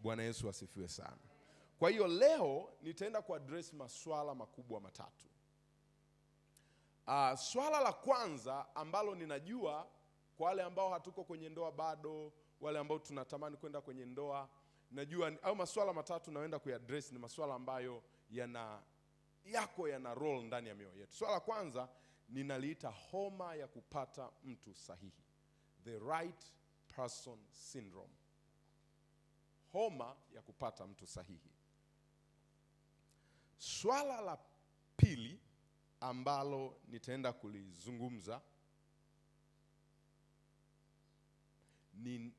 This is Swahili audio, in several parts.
Bwana Yesu asifiwe sana. Kwa hiyo leo nitaenda kuaddress maswala makubwa matatu. Swala la kwanza ambalo ninajua kwa wale ambao hatuko kwenye ndoa bado, wale ambao tunatamani kwenda kwenye ndoa, najua au maswala matatu naenda kuaddress ni maswala ambayo yana role ndani ya mioyo yetu. Swala la kwanza ninaliita homa ya kupata mtu sahihi. The right person syndrome. Homa ya kupata mtu sahihi. Swala la pili ambalo nitaenda kulizungumza ni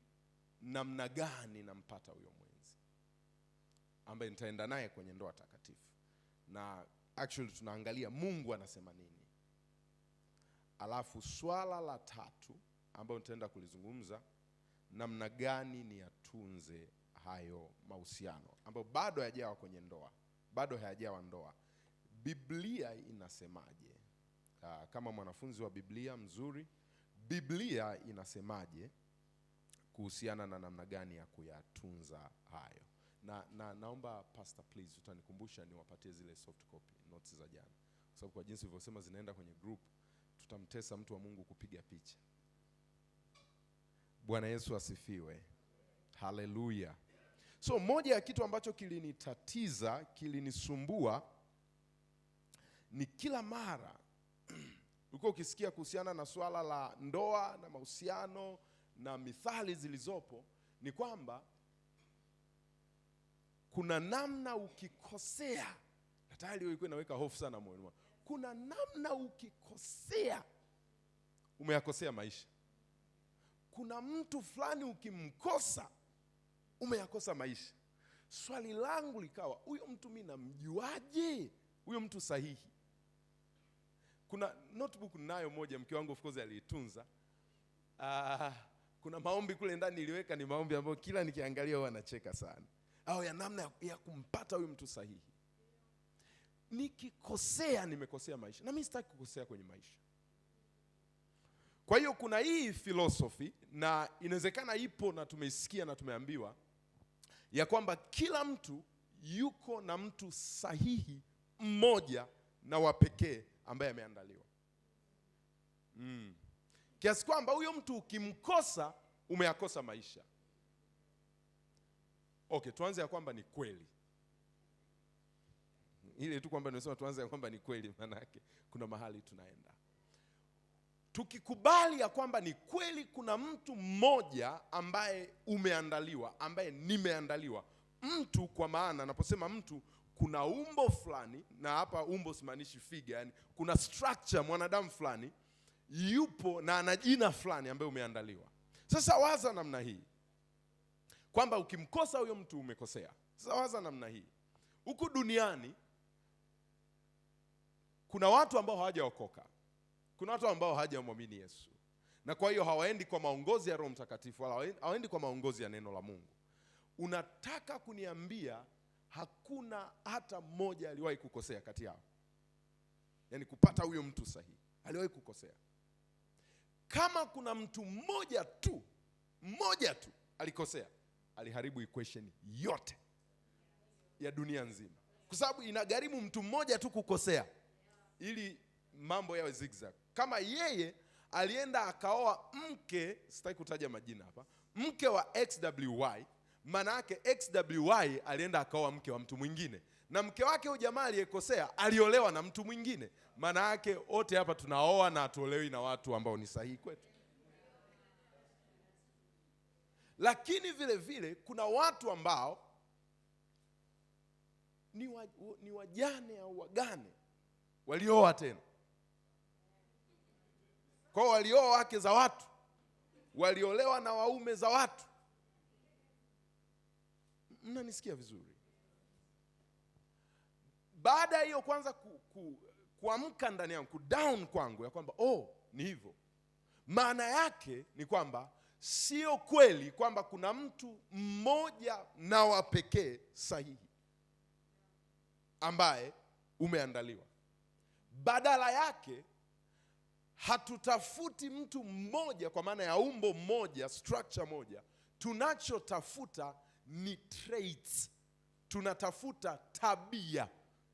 namna gani nampata huyo mwenzi ambaye nitaenda naye kwenye ndoa takatifu. Na actually tunaangalia Mungu anasema nini. Alafu swala la tatu ambalo nitaenda kulizungumza, namna gani ni yatunze hayo mahusiano ambayo bado hayajawa kwenye ndoa, bado hayajawa ndoa. Biblia inasemaje? Kama mwanafunzi wa Biblia mzuri, Biblia inasemaje kuhusiana na namna gani ya kuyatunza hayo? Na naomba pastor please utanikumbusha niwapatie zile soft copy notes za jana, kwa sababu kwa jinsi ulivyosema zinaenda kwenye group, tutamtesa mtu wa Mungu kupiga picha. Bwana Yesu asifiwe. Haleluya. So moja ya kitu ambacho kilinitatiza, kilinisumbua ni kila mara uko ukisikia kuhusiana na swala la ndoa na mahusiano na mithali zilizopo, ni kwamba kuna namna ukikosea, na tayari hiyo ilikuwa inaweka hofu sana moyoni. Kuna namna ukikosea umeyakosea maisha. Kuna mtu fulani ukimkosa umeyakosa maisha. Swali langu likawa, huyo mtu mimi namjuaje? Huyo mtu sahihi. Kuna notebook nayo moja mke wangu of course aliitunza. Kuna maombi kule ndani niliweka, ni maombi ambayo kila nikiangalia huwa nacheka sana. Au ya namna ya kumpata huyo mtu sahihi. Nikikosea nimekosea maisha. Na mimi sitaki kukosea kwenye maisha. Kwa hiyo kuna hii philosophy, na inawezekana ipo na tumeisikia na tumeambiwa, ya kwamba kila mtu yuko na mtu sahihi mmoja na wa pekee ambaye ameandaliwa. Kiasi kwamba huyo mtu ukimkosa umeyakosa maisha. Okay, tuanze ya kwamba ni kweli. Ile tu kwamba nimesema tuanze ya kwamba ni kweli, maana yake kuna mahali tunaenda. Tukikubali ya kwamba ni kweli kuna mtu mmoja ambaye umeandaliwa, ambaye nimeandaliwa. Mtu kwa maana naposema mtu, kuna umbo fulani, na hapa umbo simaanishi figure, yani kuna structure, mwanadamu fulani yupo na ana jina fulani ambaye umeandaliwa. Sasa waza namna hii, kwamba ukimkosa huyo mtu umekosea. Sasa waza namna hii, huku duniani kuna watu ambao hawajaokoka. Kuna watu ambao hawajamwamini Yesu. Na kwa hiyo hawaendi kwa maongozi ya Roho Mtakatifu, wala hawaendi kwa maongozi ya neno la Mungu. Unataka kuniambia hakuna hata mmoja aliwahi kukosea kati yao? Yaani kupata huyo mtu sahihi, aliwahi kukosea? Kama kuna mtu mmoja tu alikosea, aliharibu equation yote ya dunia nzima. Kwa sababu inagharimu mtu mmoja tu kukosea ili mambo yawe zigzag. Kama yeye alienda akaoa mke, sitaki kutaja majina hapa, mke wa XWY, maana yake XWY alienda akaoa mke wa mtu mwingine, na mke wake huyo jamaa aliyekosea aliolewa na mtu mwingine. Maana yake wote hapa tunaoa na atuolewi na watu ambao ni sahihi kwetu. Lakini vile vile kuna watu ambao ni wajane au wagane walioa tena. Kwa walioa wake za watu, waliolewa na waume za watu. Mnanisikia vizuri? Baada ya hiyo kwanza kuamka ndani yangu, down kwangu ya kwamba ni hivyo. Maana yake ni kwamba sio kweli kwamba kuna mtu mmoja na wa pekee sahihi ambaye umeandaliwa. Badala yake hatutafuti mtu mmoja kwa maana ya umbo mmoja, structure moja. Tunachotafuta ni traits. Tunatafuta tabia,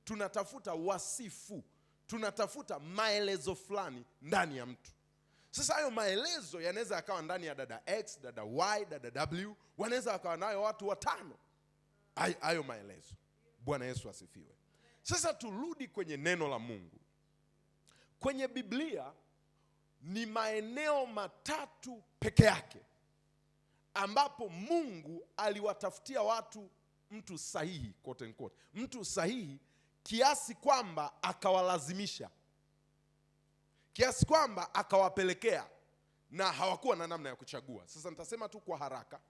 tunatafuta wasifu, tunatafuta maelezo fulani ndani ya mtu. Sasa hayo maelezo yanaweza yakawa ndani ya dada X, dada Y, dada W, wanaweza wakawa nayo watu 5. Hayo maelezo. Bwana Yesu asifiwe. Sasa turudi kwenye neno la Mungu. Kwenye Biblia ni maeneo 3 peke yake ambapo Mungu aliwatafutia watu mtu sahihi, quote unquote, mtu sahihi kiasi kwamba akawalazimisha, kiasi kwamba akawapelekea, na hawakuwa na namna ya kuchagua. Sasa nitasema tu kwa haraka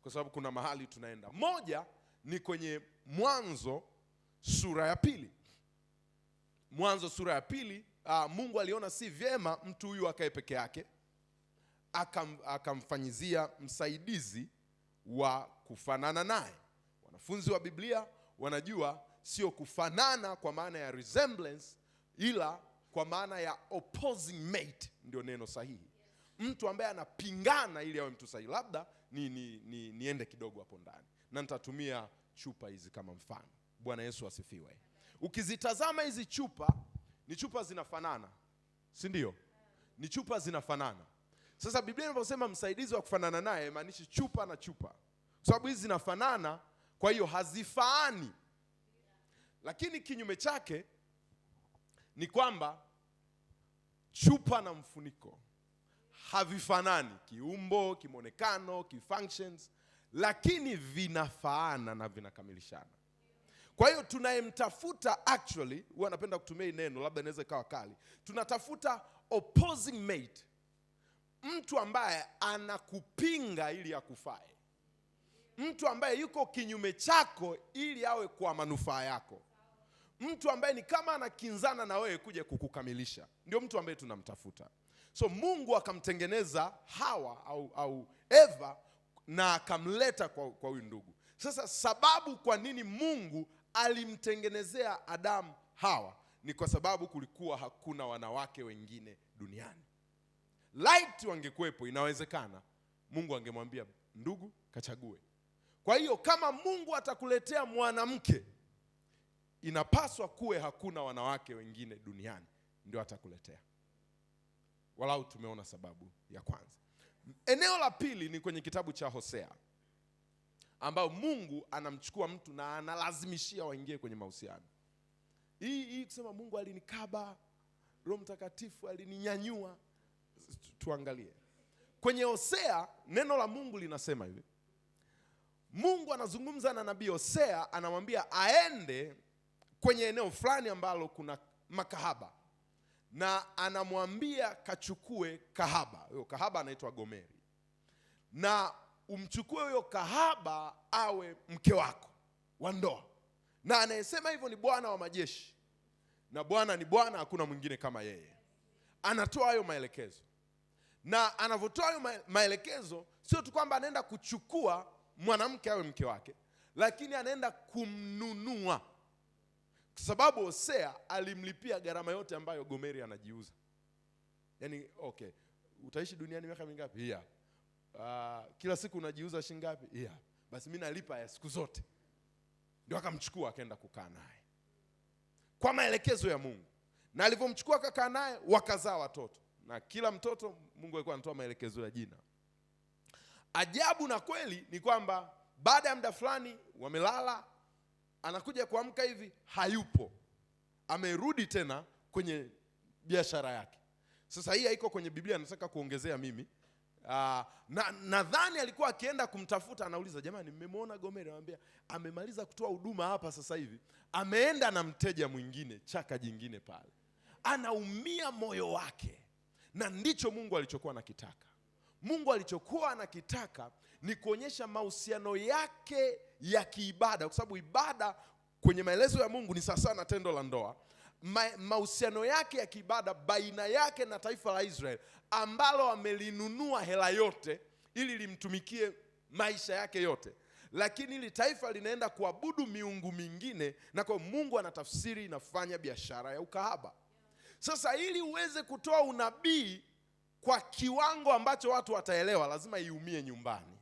kwa sababu kuna mahali tunaenda. Moja ni kwenye Mwanzo sura ya 2. Mwanzo sura ya 2, Mungu aliona si vyema mtu huyu akae peke yake, akamfanyizia msaidizi wa kufanana naye. Wanafunzi wa Biblia wanajua sio kufanana kwa maana ya resemblance, ila kwa maana ya opposing mate ndio neno sahihi. Mtu ambaye anapingana ili awe mtu sahihi. Labda niende kidogo hapo ndani na nitatumia chupa hizi kama mfano. Bwana Yesu asifiwe. Ukizitazama hizi chupa, ni chupa zinafanana, si ndio? Ni chupa zinafanana. Sasa Biblia inaposema msaidizi wa kufanana naye, maanishi chupa na chupa, kwa sababu hizi zinafanana, kwa hiyo hazifaani. Lakini kinyume chake ni kwamba chupa na mfuniko havifanani kiumbo, kimonekano, kifunctions, lakini vinafaana na vinakamilishana. Kwa hiyo tunayemtafuta, actually huwa napenda kutumia hii neno, labda inaweza ikawa kali, tunatafuta opposing mate, mtu ambaye anakupinga ili akufae, mtu ambaye yuko kinyume chako ili awe kwa manufaa yako, mtu ambaye ni kama anakinzana na wewe kuja kukukamilisha. Ndio mtu ambaye tunamtafuta. So Mungu akamtengeneza Hawa au Eva na akamleta kwa huyu ndugu. Sasa sababu kwa nini Mungu alimtengenezea Adamu Hawa ni kwa sababu kulikuwa hakuna wanawake wengine duniani. Light wangekuwepo, inawezekana Mungu angemwambia ndugu kachague. Kwa hiyo kama Mungu atakuletea mwanamke, inapaswa kuwe hakuna wanawake wengine duniani, ndio atakuletea. Walau tumeona sababu ya kwanza. Eneo la pili ni kwenye kitabu cha Hosea, ambao Mungu anamchukua mtu na analazimishia waingie kwenye mahusiano. Hii kusema Mungu alinikaba, Roho Mtakatifu alininyanyua, tuangalie. Kwenye Hosea neno la Mungu linasema hivi. Mungu anazungumza na nabii Hosea, anamwambia aende kwenye eneo fulani ambalo kuna makahaba, na anamwambia kachukue kahaba. Huyo kahaba anaitwa Gomeri, na umchukue huyo kahaba awe mke wako wa ndoa. Na anayesema hivyo ni Bwana wa majeshi, na Bwana ni Bwana, hakuna mwingine kama yeye. Anatoa hayo maelekezo, na anavyotoa hayo maelekezo sio tu kwamba anaenda kuchukua mwanamke awe mke wake, lakini anaenda kumnunua, kwa sababu Hosea alimlipia gharama yote ambayo Gomeri anajiuza. Yaani okay, utaishi duniani miaka mingapi? Yeah. Kila siku unajiuza shilingi ngapi? Yeah. Basi mimi nalipa ya siku zote. Ndio akamchukua akaenda kukaa naye kwa maelekezo ya Mungu. Na alivyomchukua akakaa naye, wakazaa watoto, na kila mtoto Mungu alikuwa anatoa maelekezo ya jina. Ajabu na kweli ni kwamba baada ya muda fulani wamelala, anakuja kuamka hivi hayupo, amerudi tena kwenye biashara yake. Sasa hii haiko kwenye Biblia, nataka kuongezea mimi. Nadhani alikuwa akienda kumtafuta, anauliza jamani, mmemwona Gomeri? Anamwambia amemaliza kutoa huduma hapa sasa hivi, ameenda na mteja mwingine, chaka jingine pale. Anaumia moyo wake, na ndicho Mungu alichokuwa anakitaka. Mungu alichokuwa anakitaka ni kuonyesha mahusiano yake ya kiibada, kwa sababu ibada kwenye maelezo ya Mungu ni sawa na tendo la ndoa. Mahusiano yake ya kiibada baina yake na taifa la Israeli, ambalo amelinunua hela yote ili limtumikie maisha yake yote, lakini ili taifa linaenda kuabudu miungu mingine, na kwa Mungu anatafsiri inafanya biashara ya ukahaba. Sasa ili uweze kutoa unabii kwa kiwango ambacho watu wataelewa, lazima iumie nyumbani.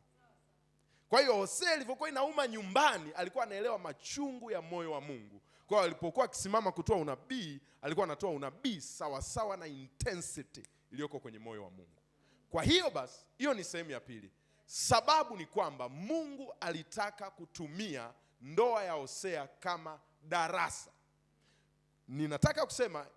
Kwa hiyo Hosea ilivyokuwa inauma nyumbani, alikuwa anaelewa machungu ya moyo wa Mungu. Kwa hiyo alipokuwa akisimama kutoa unabii, alikuwa anatoa unabii sawa sawa na intensity iliyoko kwenye moyo wa Mungu. Kwa hiyo basi, hiyo ni sehemu ya pili. Sababu ni kwamba Mungu alitaka kutumia ndoa ya Hosea kama darasa. Ninataka kusema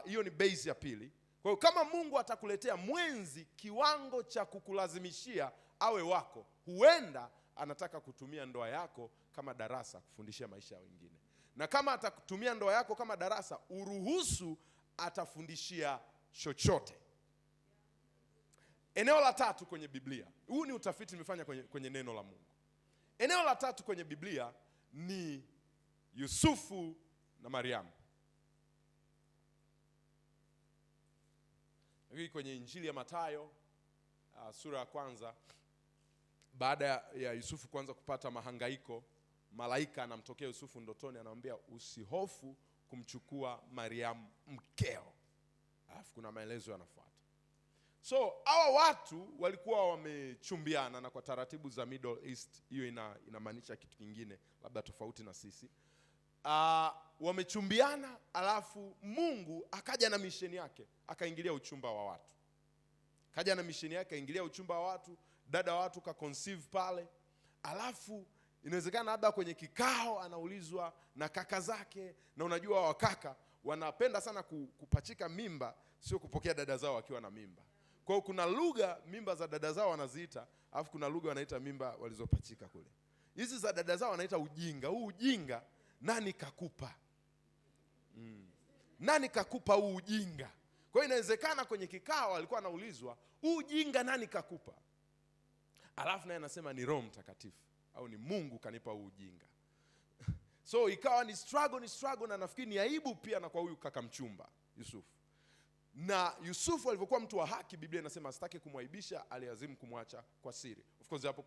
hiyo ni base ya pili. Kwa hiyo kama Mungu atakuletea mwenzi kiwango cha kukulazimishia awe wako, huenda anataka kutumia ndoa yako kama darasa kufundishia maisha ya wengine. Na kama atakutumia ndoa yako kama darasa, uruhusu atafundishia chochote. Eneo la tatu kwenye Biblia. Huu ni utafiti nimefanya kwenye neno la Mungu. Eneo la tatu kwenye Biblia ni Yusufu na Mariamu. Hii kwenye Injili ya Mathayo sura ya kwanza, baada ya Yusufu kuanza kupata mahangaiko, malaika anamtokea Yusufu ndotoni, anamwambia usihofu kumchukua Mariamu mkeo. Alafu kuna maelezo yanafuata. So hawa watu walikuwa wamechumbiana, na kwa taratibu za Middle East hiyo inamaanisha kitu kingine labda tofauti na sisi. Wamechumbiana, alafu Mungu akaja na misheni yake, akaingilia uchumba wa watu. Kaja na misheni yake, akaingilia uchumba wa watu, dada wa watu ka conceive pale. Alafu inawezekana labda kwenye kikao anaulizwa na kaka zake, na unajua wakaka wanapenda sana kupachika mimba, sio kupokea dada zao wakiwa na mimba. Kwa hiyo kuna lugha mimba za dada zao wanaziita, alafu kuna lugha wanaita mimba walizopachika kule. Hizi za dada zao wanaita ujinga. Huu ujinga nani kakupa? Nani kakupa huu ujinga? Kwa hiyo inawezekana kwenye kikao alikuwa anaulizwa, huu ujinga nani kakupa? Alafu naye anasema ni Roho Mtakatifu, au ni Mungu kanipa huu ujinga. So ikawa ni struggle, na nafikiri ni aibu pia na kwa huyu kaka mchumba Yusufu. Na Yusufu alivyokuwa mtu wa haki, Biblia inasema asitaki kumwaibisha, aliazimu kumwacha kwa siri. Of course hapo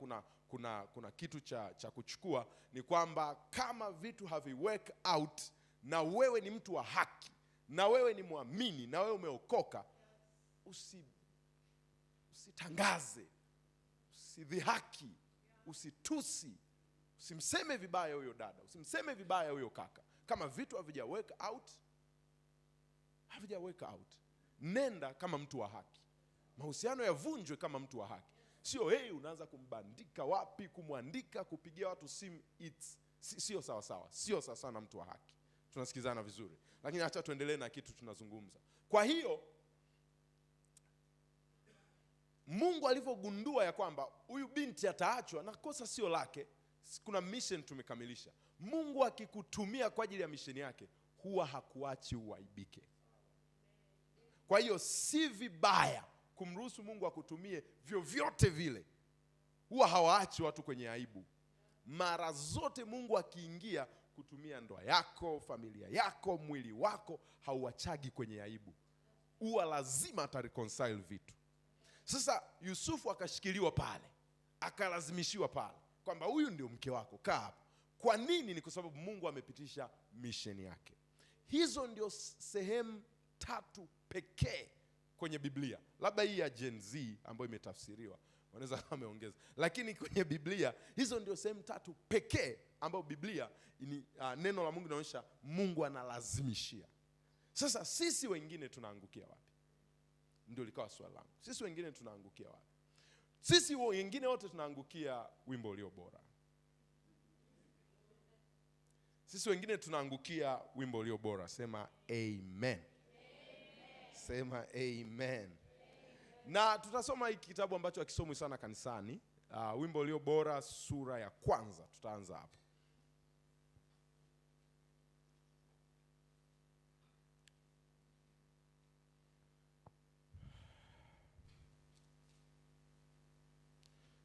kuna kitu cha kuchukua, ni kwamba kama vitu havi work out, na wewe ni mtu wa haki, na wewe ni muamini, na wewe umeokoka, usitangaze, usidhihaki, usitusi, usimseme vibaya huyo dada, usimseme vibaya huyo kaka. Kama vitu havija work out, nenda kama mtu wa haki. Mahusiano yavunjwe kama mtu wa haki. Sio unaanza kumbandika wapi, kumwandika, kupigia watu simu. Sio sawa sawa. Sio sawa sawa na mtu wa haki. Tunasikizana vizuri. Lakini acha tuendelee na kitu tunazungumza. Kwa hiyo Mungu alivyogundua ya kwamba huyu binti ataachwa na kosa sio lake, kuna mission tumekamilisha. Mungu akikutumia kwa ajili ya mission yake, huwa hakuachi uaibike. Kwa hiyo si vibaya kumruhusu Mungu akutumie vyovyote vile. Huwa hawaachi watu kwenye aibu. Mara zote Mungu akiingia kutumia ndoa yako, familia yako, mwili wako, hauachagi kwenye aibu. Huwa lazima atareconcile vitu. Sasa Yusufu akashikiliwa pale, akalazimishiwa pale kwamba huyu ndio mke wako, kaa hapa. Kwa nini? Ni kwa sababu Mungu amepitisha mission yake. Hizo ndio sehemu tatu pekee kwenye Biblia. Labda hii ya Gen Z ambayo imetafsiriwa wanaweza wameongeza, lakini kwenye Biblia hizo ndio sehemu tatu pekee ambayo Biblia neno la Mungu linaonyesha Mungu analazimishia. Sasa sisi wengine tunaangukia wapi? Ndio likawa swali langu. Sisi wengine tunaangukia wapi? Sisi wengine wote tunaangukia wimbo ulio bora. Sisi wengine tunaangukia wimbo ulio bora. Sema amen. Sema amen. Na tutasoma hiki kitabu ambacho hakisomwi sana kanisani, wimbo ulio bora sura ya kwanza. Tutaanza hapo.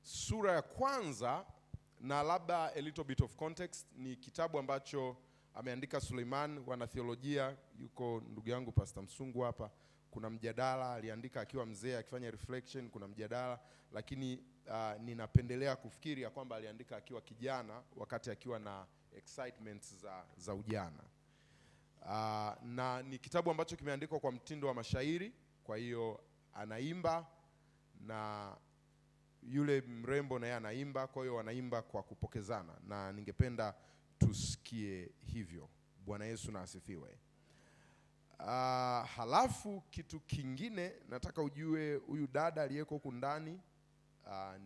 Sura ya kwanza, na labda a little bit of context, ni kitabu ambacho ameandika Suleiman, wanatheolojia. Yuko ndugu yangu Pastor Msungu hapa. Kuna mjadala aliandika akiwa mzee akifanya reflection, kuna mjadala, lakini ninapendelea kufikiri ya kwamba aliandika akiwa kijana wakati akiwa na excitements za ujana. Na ni kitabu ambacho kimeandikwa kwa mtindo wa mashairi, kwa hiyo anaimba na yule mrembo naye anaimba, kwa hiyo wanaimba kwa kupokezana, na ningependa tusikie hivyo. Bwana Yesu na asifiwe. Halafu kitu kingine nataka ujue, huyu dada aliyeko huku ndani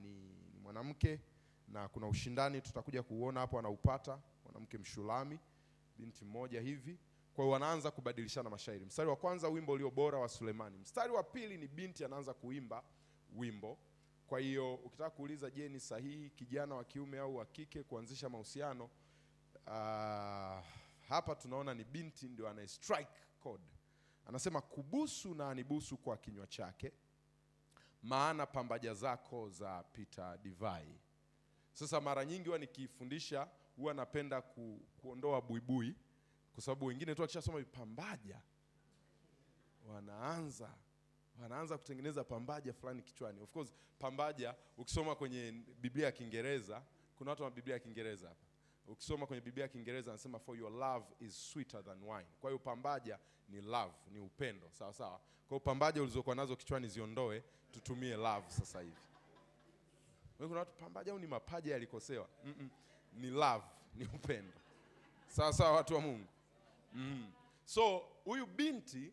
ni mwanamke, na kuna ushindani tutakuja kuuona hapo anaupata, mwanamke Mshulami, binti mmoja hivi. Kwa hiyo wanaanza kubadilishana mashairi. Mstari wa kwanza, wimbo ulio bora wa Sulemani. Mstari wa pili ni binti anaanza kuimba wimbo. Kwa hiyo ukitaka kuuliza je, ni sahihi kijana wa kiume au wa kike kuanzisha mahusiano, hapa tunaona ni binti ndio ana strike code. Anasema kubusu na anibusu kwa kinywa chake, maana pambaja zako za pita divai. Sasa mara nyingi huwa nikifundisha huwa napenda kuondoa buibui, kwa sababu wengine tu akishasoma pambaja wanaanza kutengeneza pambaja fulani kichwani. Of course pambaja ukisoma kwenye Biblia ya Kiingereza, kuna watu wa Biblia ya Kiingereza hapa. Ukisoma kwenye Biblia ya Kiingereza anasema for your love is sweeter than wine. Kwa hiyo pambaja ni love, ni upendo, sawa sawa. Kwa hiyo pambaja ulizokuwa nazo kichwani ziondoe, tutumie love sasa hivi. Wewe kuna watu pambaja au ni mapaja yalikosewa? Ni love, ni upendo. Sawa sawa watu wa Mungu. So huyu binti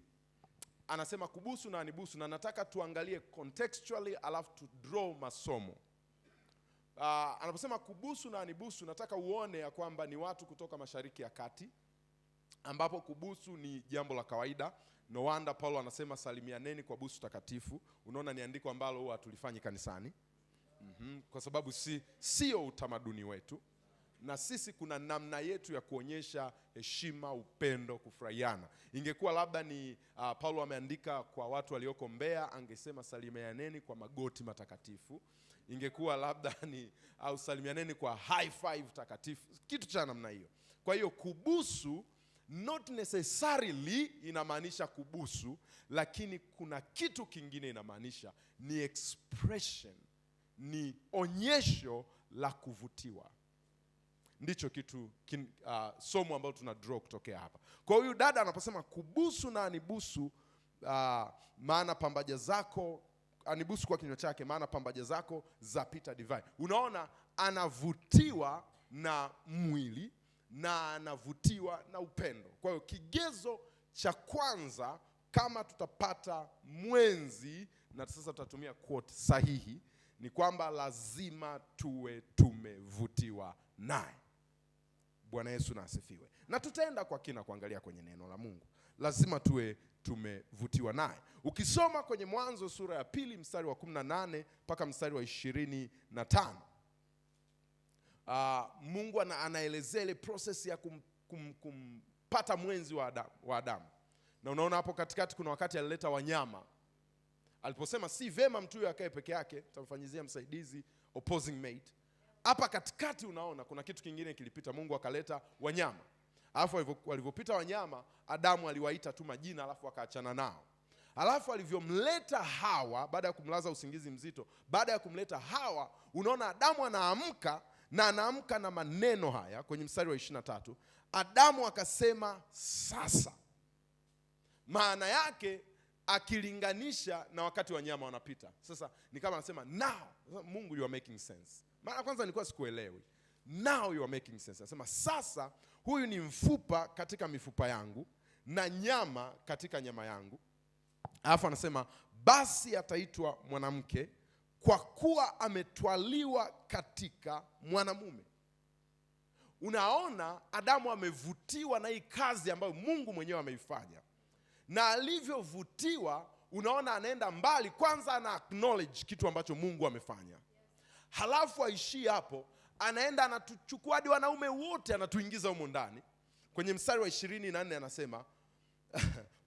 anasema kubusu na anibusu, na nataka tuangalie contextually alafu to draw masomo. Anaposema kubusu na anibusu, nataka uone ya kwamba ni watu kutoka Mashariki ya Kati, ambapo kubusu ni jambo la kawaida. No wonder Paulo anasema salimianeni kwa busu takatifu. Unaona ni andiko ambalo huwa tulifanyi kanisani. Kwa sababu sio utamaduni wetu, na sisi kuna namna yetu ya kuonyesha heshima, upendo, kufurahiana. Ingekuwa labda ni Paulo ameandika kwa watu walioko Mbeya, angesema salimianeni kwa magoti matakatifu. Ingekuwa labda ni au salimianeni kwa high five takatifu, kitu cha namna hiyo. Kwa hiyo kubusu not necessarily inamaanisha kubusu, lakini kuna kitu kingine inamaanisha, ni expression, ni onyesho la kuvutiwa. Ndicho kitu somo ambalo tuna draw kutokea hapa. Kwa hiyo dada anaposema kubusu na anibusu, maana pambaja zako, anibusu kwa kinywa chake, maana pambaja zako zapita divai. Unaona anavutiwa na mwili na anavutiwa na upendo. Kwa hiyo kigezo cha kwanza, kama tutapata mwenzi, na sasa tutatumia quote sahihi, ni kwamba lazima tuwe tumevutiwa naye. Bwana Yesu na asifiwe. Na tutaenda kwa kina kuangalia kwenye neno la Mungu. Lazima tuwe tumevutiwa naye. Ukisoma kwenye Mwanzo sura ya 2 mstari wa 18 mpaka mstari wa 25, Mungu anaelezea ile process ya kumpata mwenzi wa Adamu. Na unaona hapo katikati kuna wakati alileta wanyama. Aliposema si vema mtu huyo akae peke yake, tutamfanyizia msaidizi, opposing mate. Hapa katikati unaona kuna kitu kingine kilipita, Mungu akaleta wanyama. Alafu walivopita wanyama, Adamu aliwaita tu majina alafu akaachana nao. Alafu alivyomleta Hawa, baada ya kumlaza usingizi mzito, baada ya kumleta Hawa, unaona Adamu anaamka, na anaamka na maneno haya kwenye mstari wa 23. Adamu akasema sasa. Maana yake akilinganisha na wakati wanyama wanapita. Sasa ni kama anasema now, Mungu you are making sense. Maana kwanza nilikuwa sikuelewi. Now you are making sense. Anasema sasa huyu ni mfupa katika mifupa yangu na nyama katika nyama yangu. Alafu anasema basi ataitwa mwanamke kwa kuwa ametwaliwa katika mwanamume. Unaona Adamu amevutiwa na hii kazi ambayo Mungu mwenyewe ameifanya. Na alivyovutiwa, unaona anaenda mbali. Kwanza ana acknowledge kitu ambacho Mungu amefanya. Halafu aishi hapo, anaenda anatuchukua hadi wanaume wote anatuingiza humo ndani. Kwenye mstari wa 24 anasema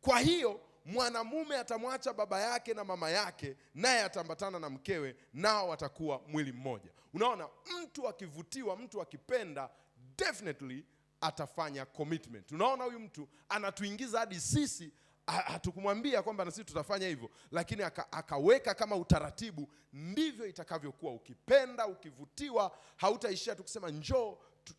kwa hiyo mwanamume atamwacha baba yake na mama yake, naye atambatana na mkewe, nao watakuwa mwili mmoja. Unaona mtu akivutiwa, mtu akipenda, definitely atafanya commitment. Unaona huyu mtu anatuingiza hadi sisi, hatukumwambia kwamba na sisi tutafanya hivyo, lakini akaweka kama utaratibu. Ndivyo itakavyokuwa. Ukipenda, ukivutiwa, hautaishia tu kusema njoo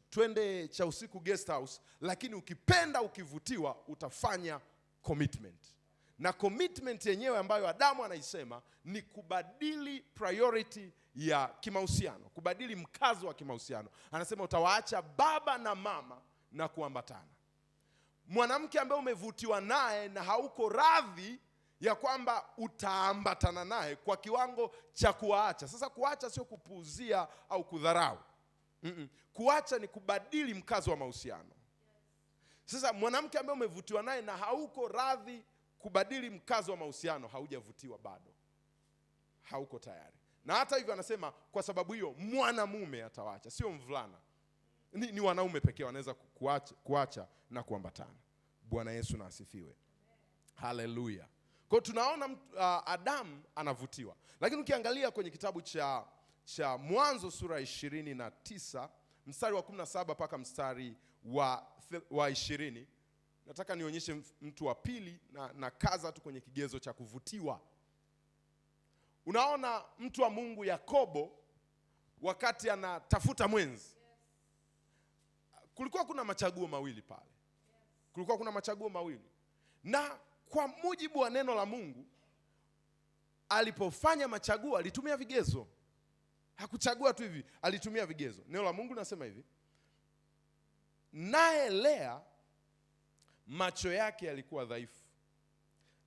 twende cha usiku guest house, lakini ukipenda, ukivutiwa, utafanya commitment. Na commitment yenyewe ambayo Adamu anaisema ni kubadili priority ya kimahusiano, kubadili mkazo wa kimahusiano. Anasema utawaacha baba na mama na kuambatana. Mwanamke ambaye umevutiwa naye na hauko radhi ya kwamba utaambatana naye kwa kiwango cha kuacha. Sasa kuacha sio kupuuzia au kudharau. Kuacha ni kubadili mkazo wa mahusiano. Sasa mwanamke ambaye umevutiwa naye na hauko radhi kubadili mkazo wa mahusiano, haujavutiwa bado, hauko tayari. Na hata hivyo anasema kwa sababu hiyo mwanamume atawaacha, sio mvulana. Ni wanaume pekee wanaweza kuacha na kuambatana. Bwana Yesu na asifiwe. Haleluya. Kwa tunaona Adamu anavutiwa. Lakini ukiangalia kwenye kitabu cha Mwanzo sura 29 mstari wa 17 mpaka mstari wa 20, nataka nionyeshe mtu wa pili na kaza tu kwenye kigezo cha kuvutiwa. Unaona mtu wa Mungu Yakobo wakati anatafuta mwenzi, kulikuwa kuna machaguo mawili pale. Kulikuwa kuna machaguo mawili. Na kwa mujibu wa neno la Mungu, alipofanya machaguo alitumia vigezo. Hakuchagua tu hivi, alitumia vigezo. Neno la Mungu linasema hivi: naye Lea macho yake yalikuwa dhaifu,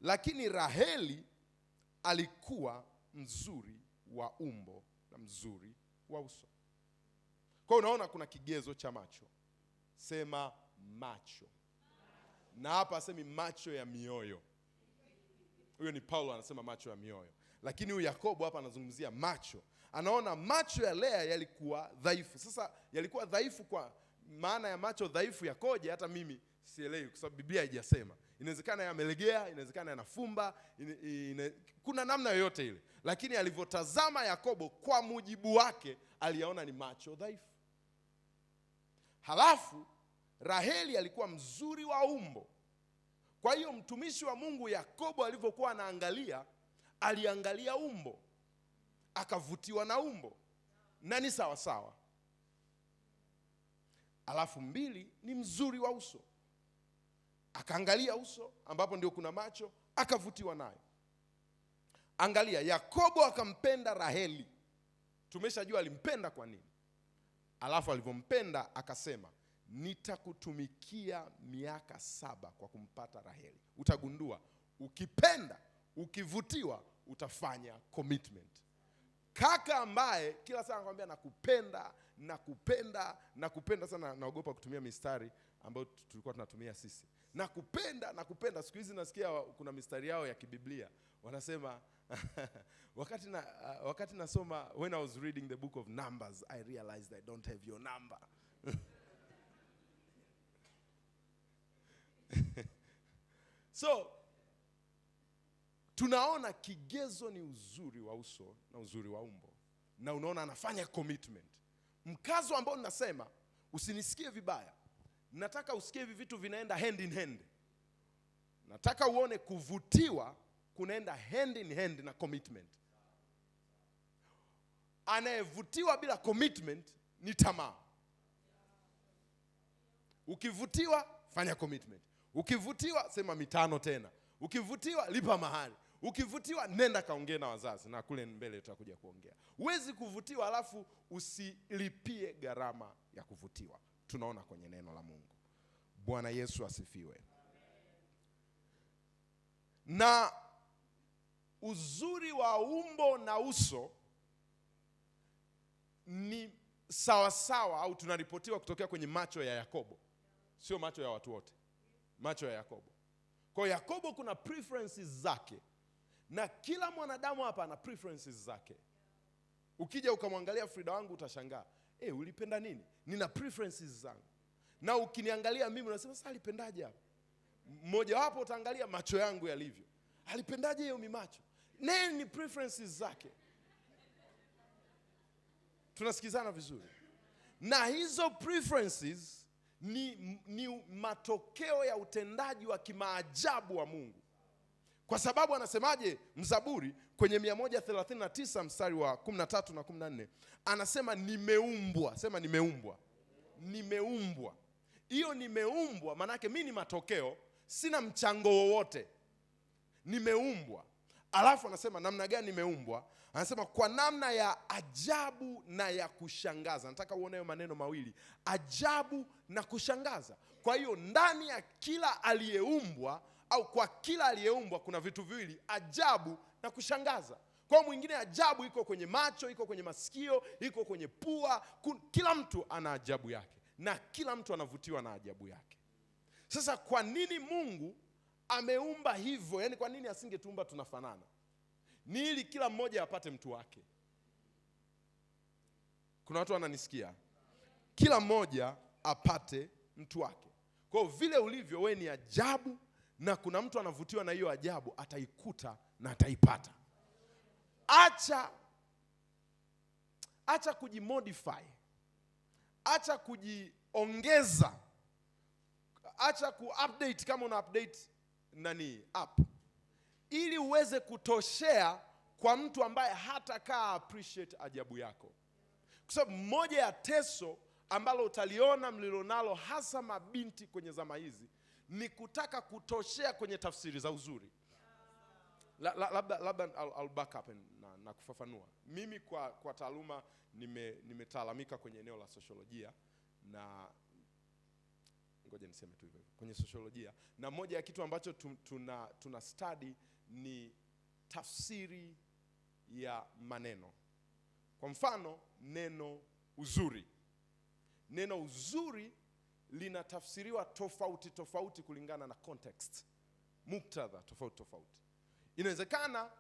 lakini Raheli alikuwa mzuri wa umbo na mzuri wa uso. Kwa unaona kuna kigezo cha macho. Sema macho. Na hapa asemi macho ya mioyo. Huyo ni Paulo anasema macho ya mioyo. Lakini huyu Yakobo hapa anazungumzia macho. Anaona macho ya Lea yalikuwa dhaifu. Sasa yalikuwa dhaifu, kwa maana ya macho dhaifu yakoje hata mimi sielewi, kwa sababu Biblia haijasema. Inawezekana yamelegea, inawezekana yanafumba, kuna namna yoyote ile. Lakini alivyotazama Yakobo, kwa mujibu wake aliyaona ni macho dhaifu. Halafu Raheli alikuwa mzuri wa umbo. Kwa hiyo mtumishi wa Mungu Yakobo alivyokuwa anaangalia, aliangalia umbo, akavutiwa na umbo, na ni sawa sawa. Alafu mbili, ni mzuri wa uso, akaangalia uso ambapo ndio kuna macho, akavutiwa nayo. Angalia, Yakobo akampenda Raheli. Tumeshajua alimpenda kwa nini. Alafu alivyompenda akasema, nitakutumikia miaka 7 kwa kumpata Raheli. Utagundua ukipenda, ukivutiwa, utafanya commitment. Kaka ambaye kila saa anakuambia nakupenda sana, naogopa kutumia mistari ambayo tulikuwa tunatumia sisi. Nakupenda. Siku hizi nasikia kuna mistari yao ya kibiblia. Wanasema wakati nasoma, when I was reading the book of Numbers, I realized I don't have your number. So tunaona kigezo ni uzuri wa uso na uzuri wa umbo. Na unaona anafanya commitment. Mkazo ambao ninasema, usinisikie vibaya, nataka usikie hivi vitu vinaenda hand in hand. Nataka uone kuvutiwa kunaenda hand in hand na commitment. Anayevutiwa bila commitment ni tamaa. Ukivutiwa, fanya commitment. Ukivutiwa, sema mitano tena. Ukivutiwa, lipa mahali. Ukivutiwa, nenda kaongee na wazazi, na kule mbele tutakuja kuongea. Huwezi kuvutiwa alafu usilipie gharama ya kuvutiwa. Tunaona kwenye neno la Mungu. Bwana Yesu asifiwe. Na uzuri wa umbo na uso ni sawasawa, au tunaripotiwa kutokea kwenye macho ya Yakobo. Sio macho ya watu wote, macho ya Yakobo. Kwa Yakobo kuna preferences zake, na kila mwanadamu hapa ana preferences zake. Ukija ukamwangalia Frida wangu utashangaa, ulipenda nini? Nina preferences zangu. Na ukiniangalia mimi unasema sasa alipendaje hapa? Mmoja wapo utaangalia macho yangu yalivyo. Alipendaje hiyo mimacho? Ni preferences zake. Tunasikizana vizuri. Na hizo preferences ni matokeo ya utendaji wa kimaajabu wa Mungu. Kwa sababu anasemaje mzaburi kwenye 139 mstari wa 13 na 14, anasema nimeumbwa. Sema nimeumbwa. Nimeumbwa. Hiyo nimeumbwa maana yake mimi ni matokeo, sina mchango wowote. Nimeumbwa. Alafu anasema namna gani nimeumbwa? Anasema kwa namna ya ajabu na ya kushangaza. Nataka uone hayo maneno mawili, ajabu na kushangaza. Kwa hiyo ndani ya kila aliyeumbwa, au kwa kila aliyeumbwa, kuna vitu viwili, ajabu na kushangaza. Kwa mwingine ajabu iko kwenye macho, iko kwenye masikio, iko kwenye pua. Kila mtu ana ajabu yake na kila mtu anavutiwa na ajabu yake. Sasa kwa nini Mungu ameumba hivyo? Yaani kwa nini asingetumba tunafanana? Ni ili kila mmoja apate mtu wake. Kuna watu wananisikia? Kila mmoja apate mtu wake. Kwa hiyo vile ulivyo wewe ni ajabu, na kuna mtu anavutiwa na hiyo ajabu, ataikuta na ataipata. Acha kujimodify. Acha kujiongeza. Acha kuupdate kama una update app, ili uweze kutoshea kwa mtu ambaye hatakaa appreciate ajabu yako. Kwa sababu moja ya teso ambalo utaliona mlilonalo hasa mabinti kwenye zama hizi ni kutaka kutoshea kwenye tafsiri za uzuri. Labda I'll back up na kufafanua. Mimi kwa taaluma nimetaalamika kwenye eneo la sosiolojia, na ngoja niseme tu hivyo, kwenye sosiolojia, na moja ya kitu ambacho tuna study ni tafsiri ya maneno. Kwa mfano, neno uzuri. Neno uzuri linatafsiriwa tofauti tofauti kulingana na context, muktadha tofauti. Inawezekana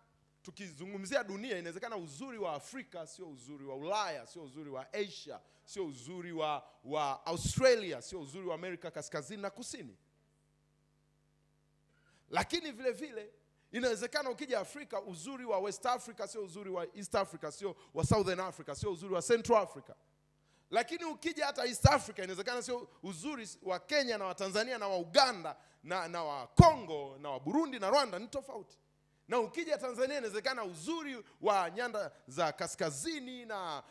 tukizungumzia dunia, inawezekana uzuri wa Afrika sio uzuri wa Ulaya, sio uzuri wa Asia, sio uzuri wa Australia, sio uzuri wa Amerika kaskazini na kusini. Lakini vile vile inawezekana ukija Afrika, uzuri wa West Africa sio uzuri wa East Africa, sio wa Southern Africa, sio uzuri wa Central Africa. Lakini ukija hata East Africa, inawezekana sio uzuri wa Kenya na wa Tanzania na wa Uganda na wa Congo na wa Burundi na Rwanda, ni tofauti. Na ukija Tanzania, inawezekana uzuri wa nyanda za kaskazini na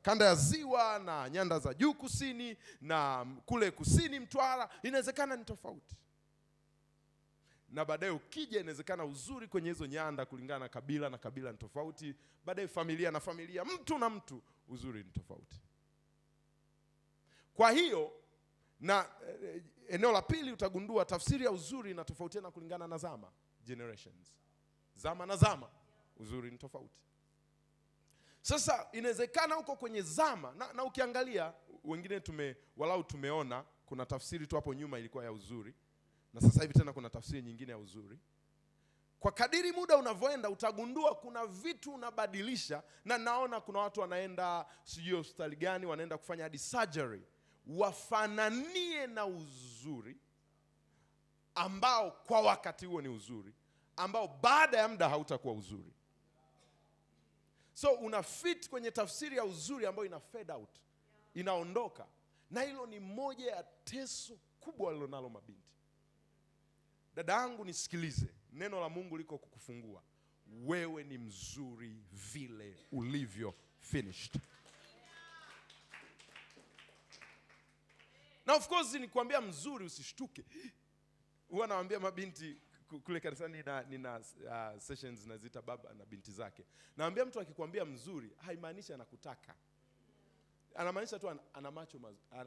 kanda ya ziwa na nyanda za juu kusini na kule kusini Mtwara, inawezekana ni tofauti. Na baadaye ukija, inawezekana uzuri kwenye hizo nyanda kulingana na kabila na kabila ni tofauti. Baadaye familia na familia, mtu na mtu, uzuri ni tofauti. Kwa hiyo na eneo la pili utagundua tafsiri ya uzuri inatofautiana kulingana na zama, generations. Zama na zama, uzuri ni tofauti. Sasa inawezekana huko kwenye zama na ukiangalia wengine tumeona kuna tafsiri tu hapo nyuma ilikuwa ya uzuri, na sasa hivi tena kuna tafsiri nyingine ya uzuri. Kwa kadiri muda unavyoenda utagundua kuna vitu unabadilisha, na naona kuna watu wanaenda sijui hospitali gani, wanaenda kufanya hadi surgery wafananie na uzuri ambao kwa wakati huo ni uzuri, ambao baada ya muda hautakuwa uzuri. So una fit kwenye tafsiri ya uzuri ambayo ina fade out, inaondoka. Na hilo ni moja ya teso kubwa alilonalo mabinti. Dada yangu nisikilize, neno la Mungu liko kukufungua. Wewe ni mzuri vile ulivyo, finished. Na of course nikwambia mzuri usishtuke. Huwa nawaambia mabinti kule kanisani, nina sessions nazita baba na binti zake. Naambia mtu akikwambia mzuri haimaanishi anakutaka. Anamaanisha tu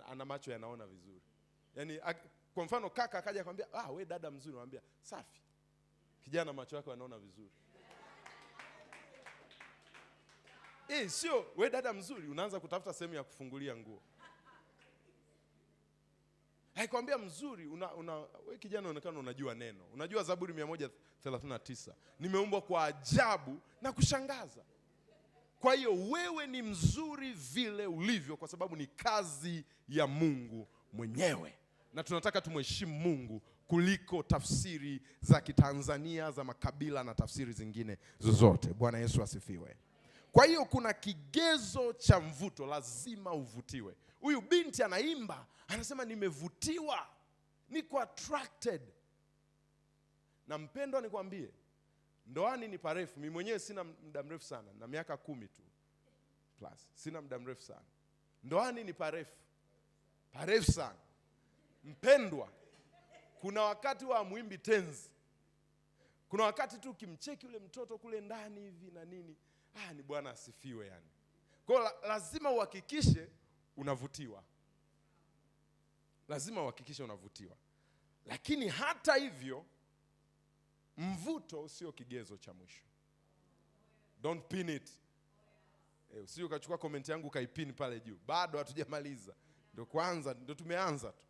ana macho yanaona vizuri. Yaani kwa mfano kaka akaja akwambia, we dada mzuri, naambia safi. Kijana macho yako yanaona vizuri. Sio we dada mzuri unaanza kutafuta sehemu ya kufungulia nguo. Haikwambia mzuri we kijana unaonekana unajua neno. Unajua Zaburi 139. Nimeumbwa kwa ajabu na kushangaza. Kwa hiyo wewe ni mzuri vile ulivyo kwa sababu ni kazi ya Mungu mwenyewe. Na tunataka tumheshimu Mungu kuliko tafsiri za Kitanzania za makabila na tafsiri zingine zozote. Bwana Yesu asifiwe. Kwa hiyo kuna kigezo cha mvuto, lazima uvutiwe. Huyu binti anaimba, anasema nimevutiwa, niko attracted. Na mpendwa nikwambie, ndoani ni parefu. Mimi mwenyewe sina muda mrefu sana, na miaka 10 tu plus. Sina muda mrefu sana. Ndoani ni parefu sana. Mpendwa, kuna wakati wa muimbi tenzi. Kuna wakati tu ukimcheki yule mtoto kule ndani hivi na nini, ni Bwana asifiwe yani. Kwa lazima uhakikishe unavutiwa. Lazima uhakikishe unavutiwa. Lakini hata hivyo, mvuto sio kigezo cha mwisho. Don't pin it. Usije ukachukua comment yangu kaipin pale juu. Bado hatujamaliza. Ndio tumeanza tu.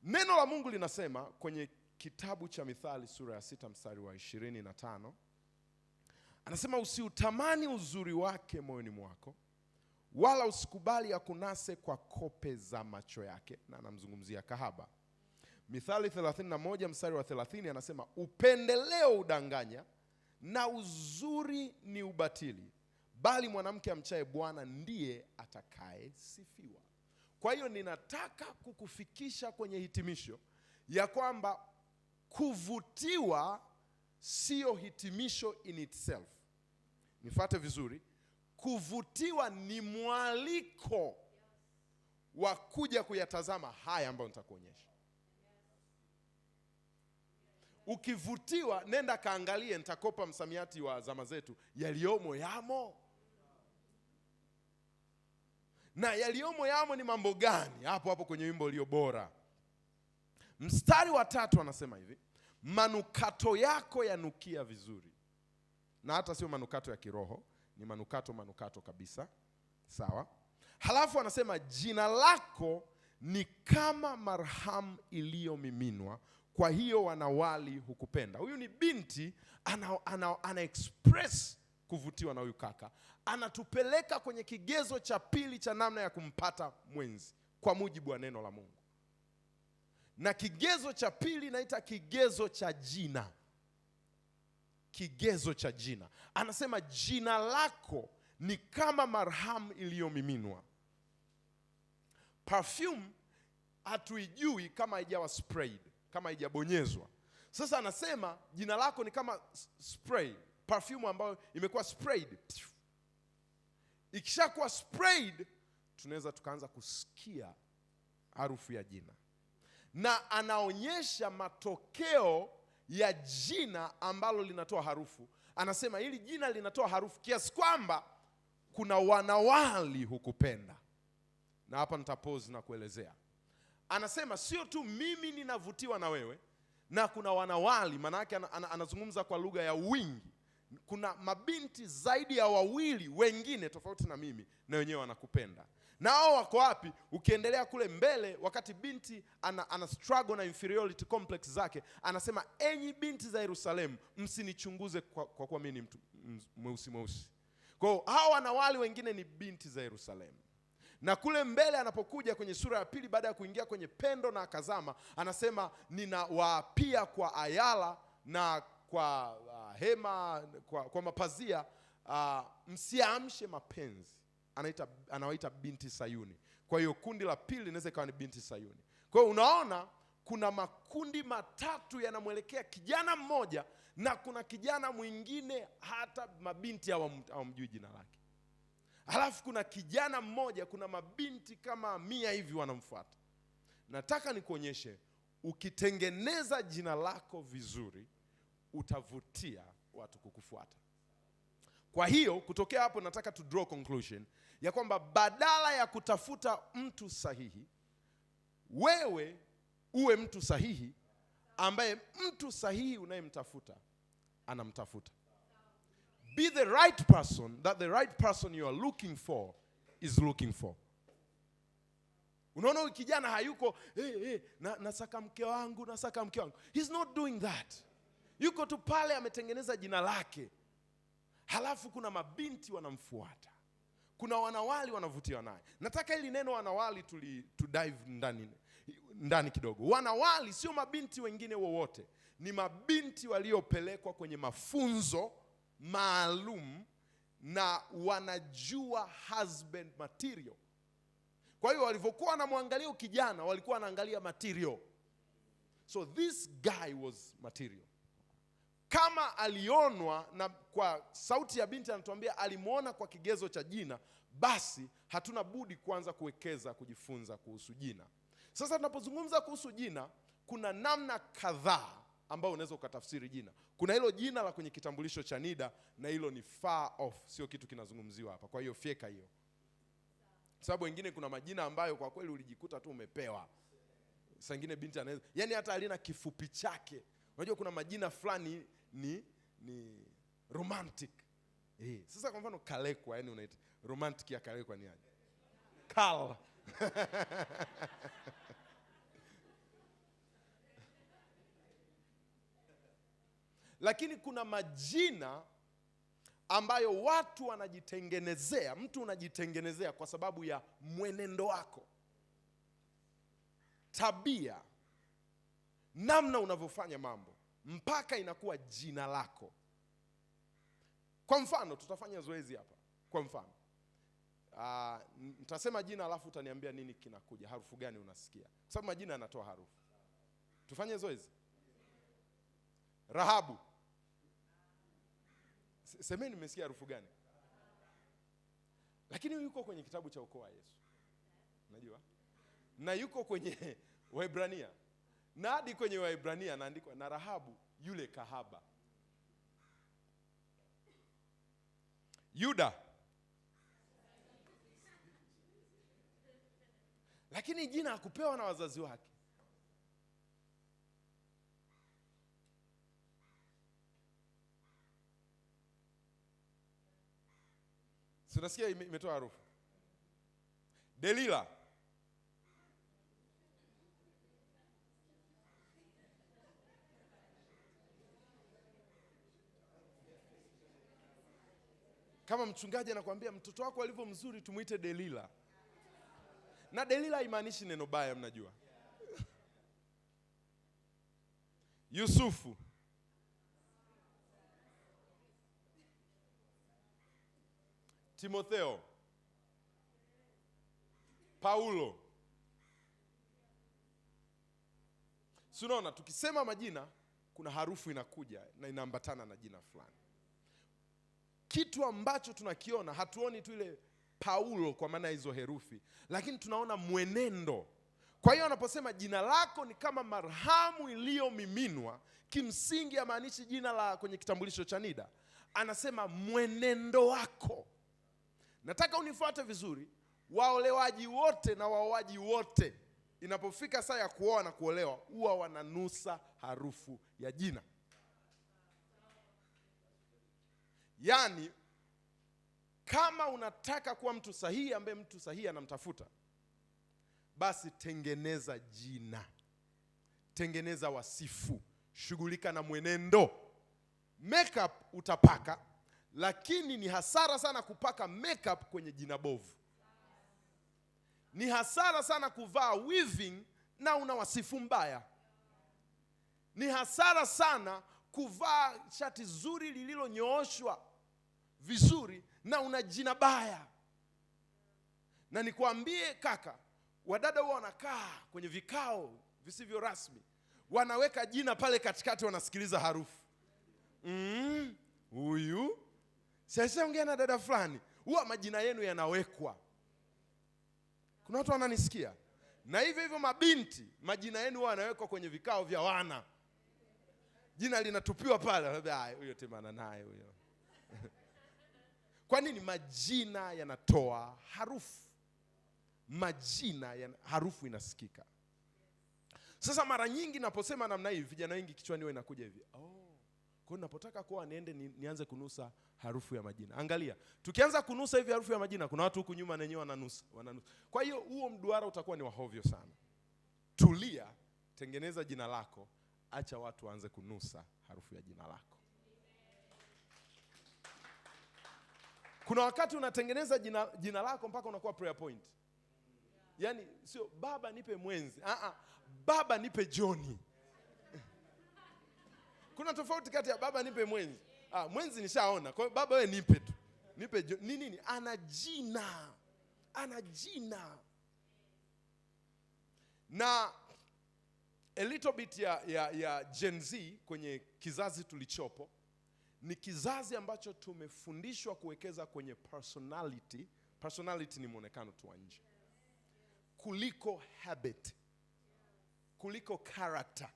Neno la Mungu linasema kwenye kitabu cha Mithali sura ya 6 mstari wa 25. Anasema usiutamani uzuri wake moyoni mwako, wala usikubali akunase kwa kope za macho yake. Na anamzungumzia kahaba. Mithali 31 mstari wa 30 anasema upendeleo udanganya na uzuri ni ubatili, bali mwanamke amchaye Bwana ndiye atakaye sifiwa. Kwa hiyo ninataka kukufikisha kwenye hitimisho ya kwamba kuvutiwa sio hitimisho in itself. Nifuate vizuri. Kuvutiwa ni mwaliko wa kuja kuyatazama haya ambayo nitakuonyesha. Ukivutiwa, nenda kaangalie, nitakopa msamiati wa zama zetu, yaliomo yamo. Na yaliomo yamo ni mambo gani? Hapo kwenye wimbo ulio bora. Mstari wa 3 anasema hivi, manukato yako yanukia vizuri. Na hata sio manukato ya kiroho, ni manukato kabisa. Sawa? Halafu anasema jina lako ni kama marhamu iliyomiminwa, kwa hiyo wanawali hukupenda. Huyu ni binti ana express kuvutiwa na huyu kaka. Anatupeleka kwenye kigezo cha pili cha namna ya kumpata mwenzi kwa mujibu wa neno la Mungu. Na kigezo cha pili naita kigezo cha jina. Kigezo cha jina. Anasema jina lako ni kama marhamu iliyomiminwa. Perfume hatuijui kama haijawa sprayed, kama haijabonyezwa. Sasa anasema jina lako ni kama spray, perfume ambayo imekuwa sprayed. Ikishakuwa sprayed, tunaweza tukaanza kusikia harufu ya jina. Na anaonyesha matokeo ya jina ambalo linatoa harufu. Anasema hili jina linatoa harufu kiasi kwamba kuna wanawali hukupenda. Na hapa nitapause na kuelezea. Anasema sio tu mimi ninavutiwa na wewe, na kuna wanawali, maana yake anazungumza kwa lugha ya wingi. Kuna mabinti zaidi ya wawili wengine tofauti na mimi, na wenyewe wanakupenda. Na hao wako wapi? Ukiendelea kule mbele, wakati binti ana struggle na inferiority complex zake, anasema enyi binti za Yerusalemu, msinichunguze kwa kuwa mimi ni mtu mweusi. Kwa hao wanawali wengine ni binti za Yerusalemu. Na kule mbele anapokuja kwenye sura ya 2, baada ya kuingia kwenye pendo na akazama, anasema ninawaapia kwa ayala na kwa hema, kwa mapazia, msiamshe mapenzi. Anawaita binti Sayuni. Kwa hiyo kundi la pili linaweza ikawa ni binti Sayuni. Kwa hiyo unaona kuna makundi matatu yanamwelekea kijana mmoja, na kuna kijana mwingine hata mabinti hawamjui jina lake. Halafu kuna kijana mmoja, kuna mabinti kama 100 hivi wanamfuata. Nataka nikuonyeshe, ukitengeneza jina lako vizuri, utavutia watu kukufuata. Kwa hiyo kutokea hapo nataka to draw conclusion ya kwamba badala ya kutafuta mtu sahihi, wewe uwe mtu sahihi ambaye mtu sahihi unayemtafuta anamtafuta. Be the right person that the right person you are looking for is looking for. Unaona kijana hayuko nasaka mke wangu. He's not doing that. Yuko tu pale ametengeneza jina lake. Halafu kuna mabinti wanamfuata. Kuna wanawali wanavutiwa naye. Nataka hili neno wanawali to dive ndani kidogo. Wanawali sio mabinti wengine wowote. Ni mabinti waliopelekwa kwenye mafunzo maalum na wanajua husband material. Kwa hiyo walivyokuwa wanamwangalia kijana, walikuwa wanaangalia material. So this guy was material. Kama alionwa, na kwa sauti ya binti anatuambia alimuona kwa kigezo cha jina, basi hatuna budi kuanza kuwekeza kujifunza kuhusu jina. Sasa tunapozungumza kuhusu jina, kuna namna kadhaa ambao unaweza ukatafsiri jina. Kuna hilo jina la kwenye kitambulisho cha NIDA na hilo ni far off, sio kitu kinazungumziwa hapa. Kwa hiyo fyeka hiyo. Sababu wengine kuna majina ambayo kwa kweli ulijikuta tu umepewa. Sasa nyingine binti anaweza, yani hata alina kifupi chake. Unajua kuna majina fulani ni romantic. Sasa kwa mfano Kalekwa, yani unaita romantic ya Kalekwa ni aje? Kal. Lakini kuna majina ambayo watu wanajitengenezea, mtu unajitengenezea kwa sababu ya mwenendo wako, tabia, namna unavyofanya mambo, mpaka inakuwa jina lako. Kwa mfano, tutafanya zoezi hapa. Kwa mfano, nitasema jina alafu utaniambia nini kinakuja, harufu gani unasikia. Kwa sababu majina yanatoa harufu. Tufanye zoezi. Rahabu. Semeni nimesikia harufu gani? Lakini yuko kwenye kitabu cha ukoo wa Yesu. Unajua? Na yuko kwenye Waebrania. Na hadi kwenye Waebrania anaandikwa na Rahabu yule kahaba. Yuda. Lakini jina hakupewa na wazazi wake. Unasikia imetoa harufu. Delila. Kama mchungaji anakuambia mtoto wako alivyo mzuri tumuite Delila. Na Delila haimaanishi neno baya, mnajua. Yusufu. Timotheo. Paulo. Unaona, tukisema majina kuna harufu inakuja na inaambatana na jina fulani. Kitu ambacho tunakiona, hatuoni tu ile Paulo kwa maana hizo herufi, lakini tunaona mwenendo. Kwa hiyo anaposema jina lako ni kama marhamu iliyomiminwa, kimsingi hamaanishi jina la kwenye kitambulisho cha NIDA. Anasema mwenendo wako. Nataka unifuate vizuri. Waolewaji wote na waoaji wote, inapofika saa ya kuoa na kuolewa, huwa wananusa harufu ya jina. Yaani, kama unataka kuwa mtu sahihi ambaye mtu sahihi anamtafuta, basi tengeneza jina. Tengeneza wasifu. Shughulika na mwenendo. Makeup utapaka, lakini ni hasara sana kupaka makeup kwenye jina bovu. Ni hasara sana kuvaa weaving na una wasifu mbaya. Ni hasara sana kuvaa shati zuri lililonyooshwa vizuri na una jina baya. Na nikwambie kaka, wadada huwa wanakaa kwenye vikao visivyo rasmi, wanaweka jina pale katikati, wanasikiliza harufu. Huyu sasa ongea na dada fulani. Huwa majina yenu yanawekwa. Kuna watu wananisikia? Na hivyo hivyo mabinti, majina yenu huwa yanawekwa kwenye vikao vya wana. Jina linatupiwa pale. Huyo temana naye huyo. Kwa nini? Majina yanatoa harufu. Harufu inasikika. Sasa mara nyingi naposema namna hii, vijana wengi kichwani wao inakuja hivi. Kwa hiyo napotaka kuoa nianze kunusa harufu ya majina. Angalia, tukianza kunusa hivi harufu ya majina, kuna watu huku nyuma na wenyewe wananusa. Kwa hiyo huo mduara utakuwa ni wahovyo sana. Tulia, tengeneza jina lako, acha watu waanze kunusa harufu ya jina lako. Kuna wakati unatengeneza jina lako mpaka unakuwa prayer point. Yaani sio baba nipe mwenzi, baba nipe Johnny. Kuna tofauti kati ya baba nipe mwenzi. Mwenzi nishaona. Kwa hiyo baba wewe nipe tu. Nipe nini? Ana jina. Na a little bit ya Gen Z kwenye kizazi tulichopo, ni kizazi ambacho tumefundishwa kuwekeza kwenye personality. Personality ni muonekano tu wa nje, kuliko habit, kuliko character.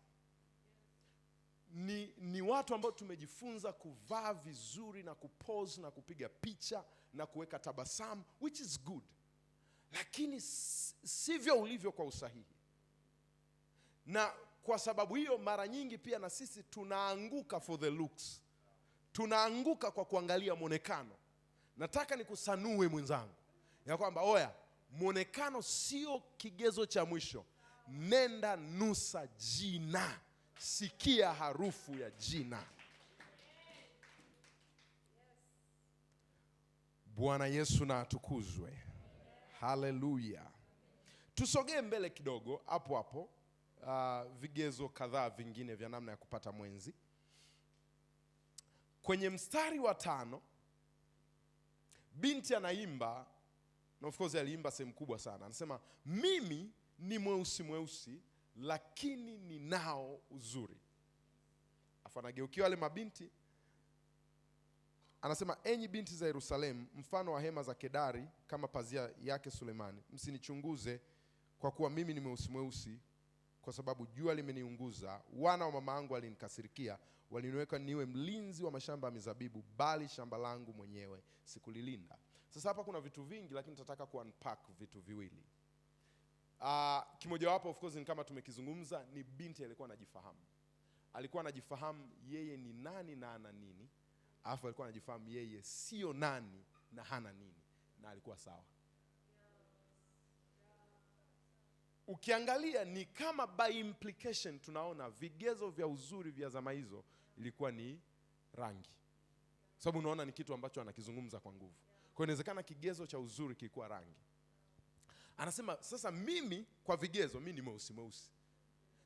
ni watu ambao tumejifunza kuvaa vizuri na kupose na kupiga picha na kuweka tabasamu, which is good. Lakini sivyo ulivyo kwa usahihi. Na kwa sababu hiyo mara nyingi pia na sisi tunaanguka for the looks. Tunaanguka kwa kuangalia mwonekano. Nataka nikusanue mwenzangu ya kwamba oya, mwonekano sio kigezo cha mwisho. Nenda nusa jina. Sikia harufu ya jina. Bwana Yesu na atukuzwe. Haleluya. Tusogee mbele kidogo hapo hapo. Vigezo kadhaa vingine vya namna ya kupata mwenzi. Kwenye mstari wa 5 binti anaimba, na of course aliimba sehemu kubwa sana. Anasema mimi ni mweusi lakini ninao uzuri. Afa anageukia wale mabinti. Anasema enyi binti za Yerusalemu, mfano wa hema za Kedari kama pazia yake Sulemani. Msinichunguze kwa kuwa mimi ni mweusi, kwa sababu jua limeniunguza. Wana wa mama yangu walinikasirikia, waliniweka niwe mlinzi wa mashamba ya mizabibu, bali shamba langu mwenyewe sikulilinda. Sasa hapa kuna vitu vingi, lakini nitataka kuunpack vitu viwili. Kimoja wapo of course ni kama tumekizungumza, ni binti alikuwa anajifahamu. Alikuwa anajifahamu yeye ni nani na ana nini. Alafu alikuwa anajifahamu yeye sio nani na hana nini, na alikuwa sawa. Ukiangalia ni kama by implication tunaona vigezo vya uzuri vya zama hizo ilikuwa ni rangi. Sababu unaona ni kitu ambacho anakizungumza kwa nguvu. Kwa inawezekana kigezo cha uzuri kilikuwa rangi. Anasema sasa mimi kwa vigezo mimi ni mweusi.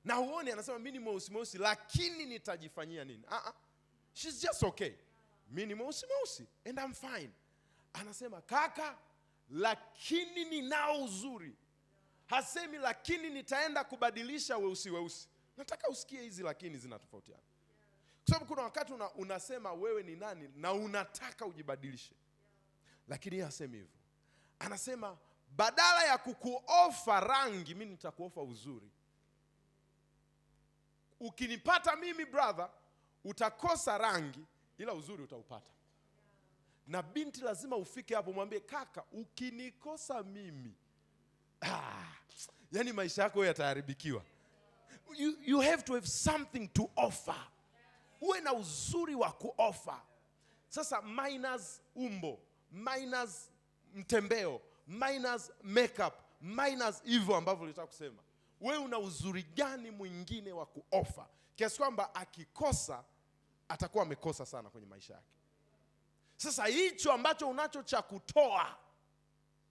Na huoni anasema mimi ni mweusi lakini nitajifanyia nini? She's just okay. Mimi ni mweusi and I'm fine. Anasema kaka, lakini ninao uzuri. Hasemi lakini nitaenda kubadilisha weusi. Nataka usikie hizi lakini zinatofautiana. Kwa sababu kuna wakati unasema wewe ni nani na unataka ujibadilishe. Lakini yeye hasemi hivyo. Anasema badala ya kukuofa rangi, mimi nitakuofa uzuri. Ukinipata mimi brother, utakosa rangi ila uzuri utaupata. Na binti lazima ufike hapo mwambie kaka, ukinikosa mimi yani maisha yako yataharibikiwa. You have to have something to offer. Uwe na uzuri wa kuoffer. Sasa minus umbo, minus mtembeo, minus makeup, minus hivyo ambavyo nilitaka kusema. Wewe una uzuri gani mwingine wa kuoffer? Kiasi kwamba akikosa atakuwa amekosa sana kwenye maisha yake. Sasa hicho ambacho unacho cha kutoa,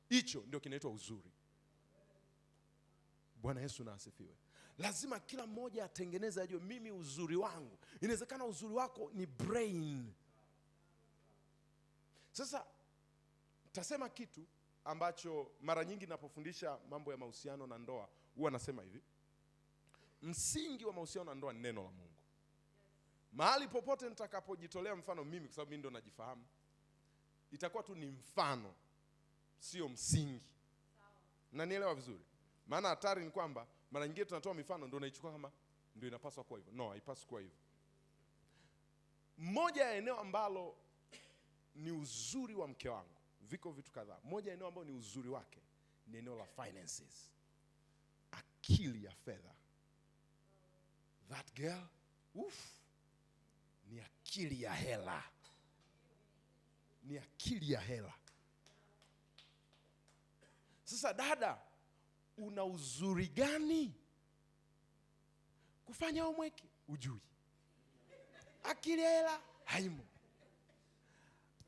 hicho ndio kinaitwa uzuri. Bwana Yesu na asifiwe. Lazima kila mmoja atengeneze ajue mimi uzuri wangu. Inawezekana uzuri wako ni brain. Sasa tasema kitu ambacho mara nyingi ninapofundisha mambo ya mahusiano na ndoa, huwa nasema hivi. Msingi wa mahusiano na ndoa ni neno la Mungu. Mahali popote nitakapojitolea mfano mimi, kwa sababu mimi ndo najifahamu, itakuwa tu ni mfano, sio msingi. Na nielewa vizuri. Maana hatari ni kwamba mara nyingine tunatoa mifano ndio naichukua kama ndio inapaswa kuwa hivyo. No, haipaswi kuwa hivyo. Moja ya eneo ambalo ni uzuri wa mke wangu, viko vitu kadhaa. Moja ya eneo ambalo ni uzuri wake ni eneo la finances. Akili ya fedha. That girl, ni akili ya hela. Ni akili ya hela. Sasa dada, una uzuri gani? Kufanya homework ujui. Akili ya hela haimo.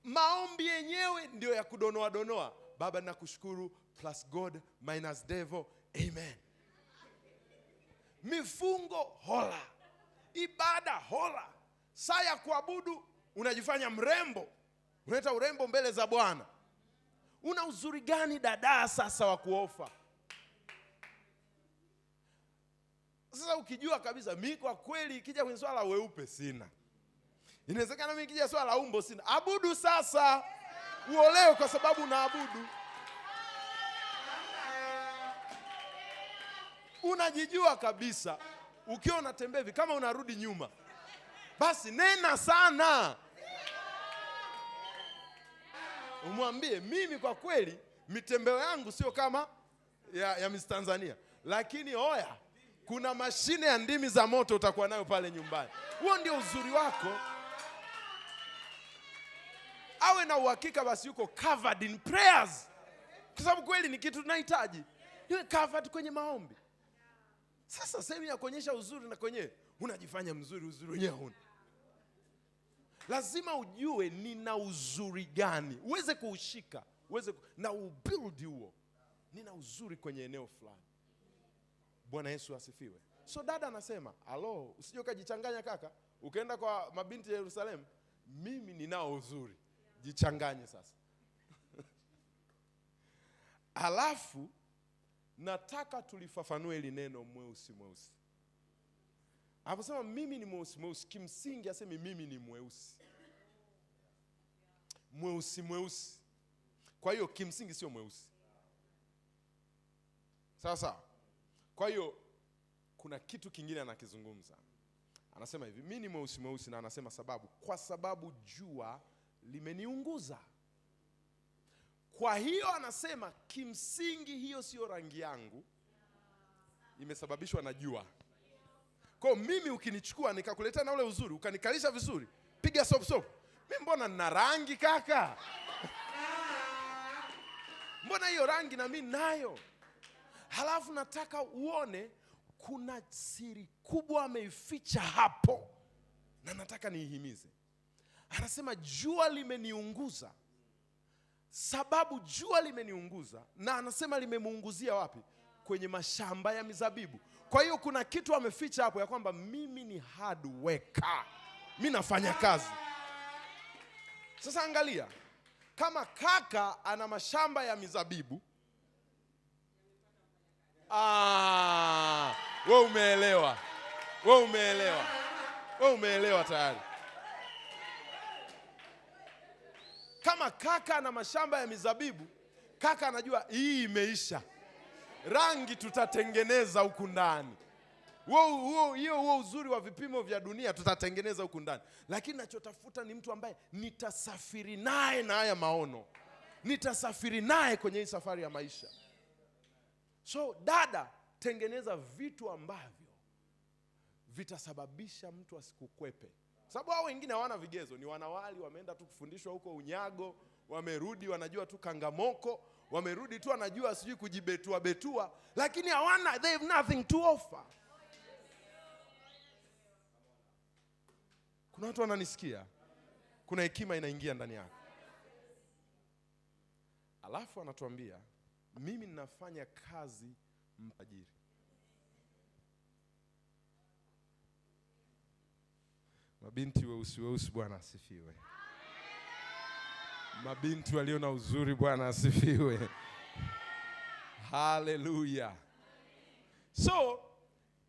Maombi yenyewe ndio ya kudonoa. Baba nakushukuru plus God minus devil. Amen. Mifungo hola. Ibada hola. Saa ya kuabudu unajifanya mrembo. Unaleta urembo mbele za Bwana. Una uzuri gani dada sasa wa kuofa? Sasa ukijua kabisa mimi kwa kweli ikija kwenye swala weupe sina. Inawezekana mimi ikija swala umbo sina. Abudu sasa. Uolewe kwa sababu unaabudu. Unajijua kabisa. Ukiwa unatembea hivi kama unarudi nyuma. basi nena sana. Umwambie, mimi kwa kweli mitembeo yangu sio kama ya Miss Tanzania, lakini oya, kuna mashine ya ndimi za moto utakuwa nayo pale nyumbani. Huo ndio uzuri wako. Awe na uhakika basi yuko covered in prayers, kwa sababu kweli ni kitu tunahitaji. Yule covered kwenye maombi. Sasa sehemu ya kuonyesha uzuri na kwenye unajifanya mzuri, uzuri wenyewe huna. Lazima ujue nina uzuri gani, uweze kuushika, na ubuild huo. Nina uzuri kwenye eneo fulani. Bwana Yesu asifiwe. So dada anasema, alo, usije ukajichanganya kaka, ukaenda kwa mabinti ya Yerusalemu, mimi ninao uzuri. Jichanganye sasa. Alafu nataka tulifafanue hili neno mweusi mweusi. Aposema mimi ni mweusi mweusi, kimsingi asemi mimi ni mweusi. Mweusi mweusi. Kwa hiyo kimsingi sio mweusi. Sasa, kwa hiyo kuna kitu kingine anakizungumza. Anasema hivi, mimi ni mweusi mweusi, na anasema sababu, kwa sababu jua limeniunguza. Kwa hiyo anasema kimsingi hiyo sio rangi yangu, imesababishwa na jua. Kwa mimi ukinichukua nikakuletea na ule uzuri, ukanikalisha vizuri, piga sop. Mimi mbona nina rangi kaka? Mbona hiyo rangi na mimi nayo? Halafu nataka uone kuna siri kubwa ameificha hapo, na nataka niihimize. Anasema jua limeniunguza. Sababu jua limeniunguza, na anasema limemuunguzia wapi? Kwenye mashamba ya mizabibu. Kwa hiyo kuna kitu ameficha hapo, ya kwamba mimi ni hard worker, mimi nafanya kazi. Sasa angalia, kama kaka ana mashamba ya mizabibu, wewe umeelewa. Wewe umeelewa tayari. Kama kaka ana mashamba ya mizabibu, kaka anajua hii imeisha, rangi tutatengeneza huku ndani. Huo uzuri wa vipimo vya dunia tutatengeneza huku ndani. Lakini nachotafuta ni mtu ambaye nitasafiri naye na haya maono, nitasafiri naye kwenye hii safari ya maisha. So dada, tengeneza vitu ambavyo vitasababisha mtu asikukwepe. Sababu hao wengine hawana vigezo, ni wanawali, wameenda tu kufundishwa huko unyago, wamerudi wanajua tu kangamoko, wamerudi tu wanajua sijui kujibetua, lakini hawana, they have nothing to offer. Kuna watu wananisikia? Kuna hekima inaingia ndani yako. Alafu anatuambia, mimi ninafanya kazi mtajiri. Mabinti weusi weusi, Bwana asifiwe. Mabinti walio na uzuri, Bwana asifiwe. Haleluya. So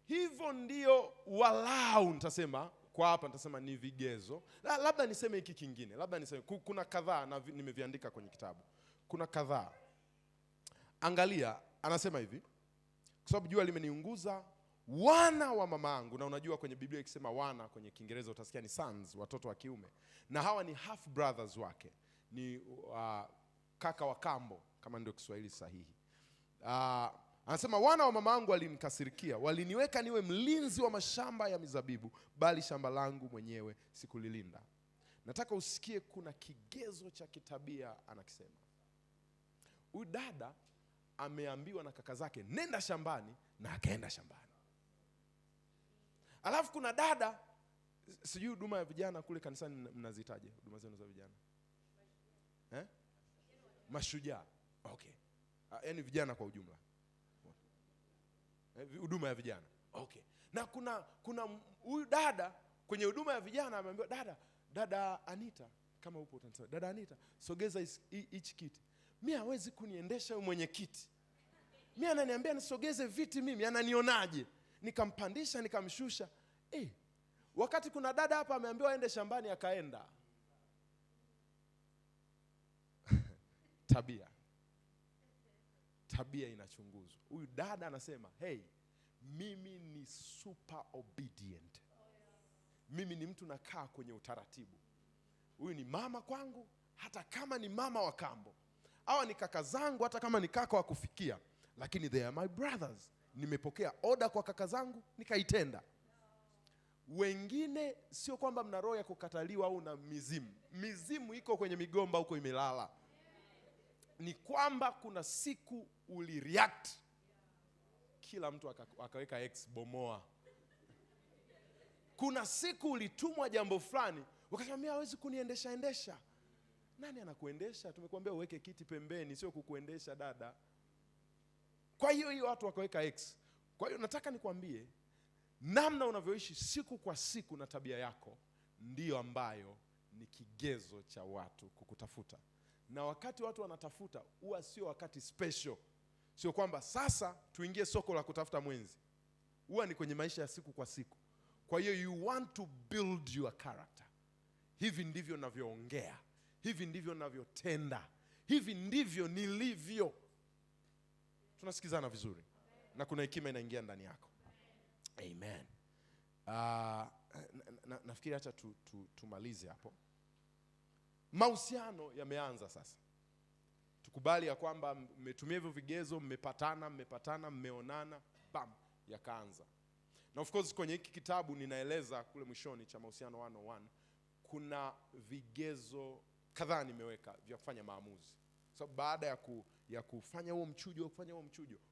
hivyo ndio walau nitasema kwa hapa, nitasema ni vigezo. Labda niseme hiki kingine, labda niseme kuna kadhaa na nimeviandika kwenye kitabu. Kuna kadhaa. Angalia, anasema hivi, kwa sababu jua limeniunguza, wana wa mamangu. Na unajua kwenye Biblia ikisema wana, kwenye Kiingereza utasikia ni sons, watoto wa kiume. Na hawa ni half brothers wake, ni kaka wa kambo, kama ndio Kiswahili sahihi. Anasema wana wa mamangu walinikasirikia, waliniweka niwe mlinzi wa mashamba ya mizabibu, bali shamba langu mwenyewe sikulilinda. Nataka usikie kuna kigezo cha kitabia anakisema. Huyu dada ameambiwa na kaka zake nenda shambani, na akaenda shambani. Alafu kuna dada, sijui huduma ya vijana kule kanisani mnazitaje huduma zenu za vijana? Mashujaa. Okay. Yaani vijana kwa ujumla. Huduma ya vijana. Okay. Na kuna huyu dada kwenye huduma ya vijana ameambiwa, dada Anita, kama upo utanisema, dada Anita, sogeza hichi kiti. Mimi hawezi kuniendesha yule mwenye kiti. Mimi ananiambia nisogeze viti, mimi ananionaje? Nikampandisha, nikamshusha. Wakati kuna dada hapa ameambiwa aende shambani, akaenda. Tabia inachunguzwa. Huyu dada anasema, hey, mimi ni super obedient. mimi ni mtu nakaa kwenye utaratibu. Huyu ni mama kwangu, hata kama ni mama wa kambo. Hawa ni kaka zangu, hata kama ni kaka wa kufikia, lakini they are my brothers. Nimepokea order kwa kaka zangu, nikaitenda. Wengine sio kwamba mna roho ya kukataliwa au na mizimu. Mizimu iko kwenye migomba huko imelala. Ni kwamba kuna siku ulireact, kila mtu akaweka X bomoa. Kuna siku ulitumwa jambo fulani, ukasema hawezi kuniendesha. Nani anakuendesha? Tumekuambia uweke kiti pembeni, sio kukuendesha dada. Kwa hiyo watu wakaweka X. Kwa hiyo nataka nikwambie, namna unavyoishi siku kwa siku na tabia yako ndiyo ambayo ni kigezo cha watu kukutafuta. Na wakati watu wanatafuta, huwa sio wakati special. Sio kwamba sasa tuingie soko la kutafuta mwenzi. Huwa ni kwenye maisha ya siku kwa siku. Kwa hiyo you want to build your character. Hivi ndivyo ninavyoongea, hivi ndivyo ninavyotenda, hivi ndivyo nilivyo. Tunasikizana vizuri? Na kuna hekima inaingia ndani yako. Amen. Nafikiri acha tumalize hapo. Mahusiano yameanza sasa. Tukubali ya kwamba mmetumia hivyo vigezo, mmepatana, mmeonana, bam, yakaanza. Na of course kwenye hiki kitabu ninaeleza kule mwishoni cha Mahusiano 101, kuna vigezo kadhaa nimeweka vya kufanya maamuzi. So baada ya kufanya huo mchujo,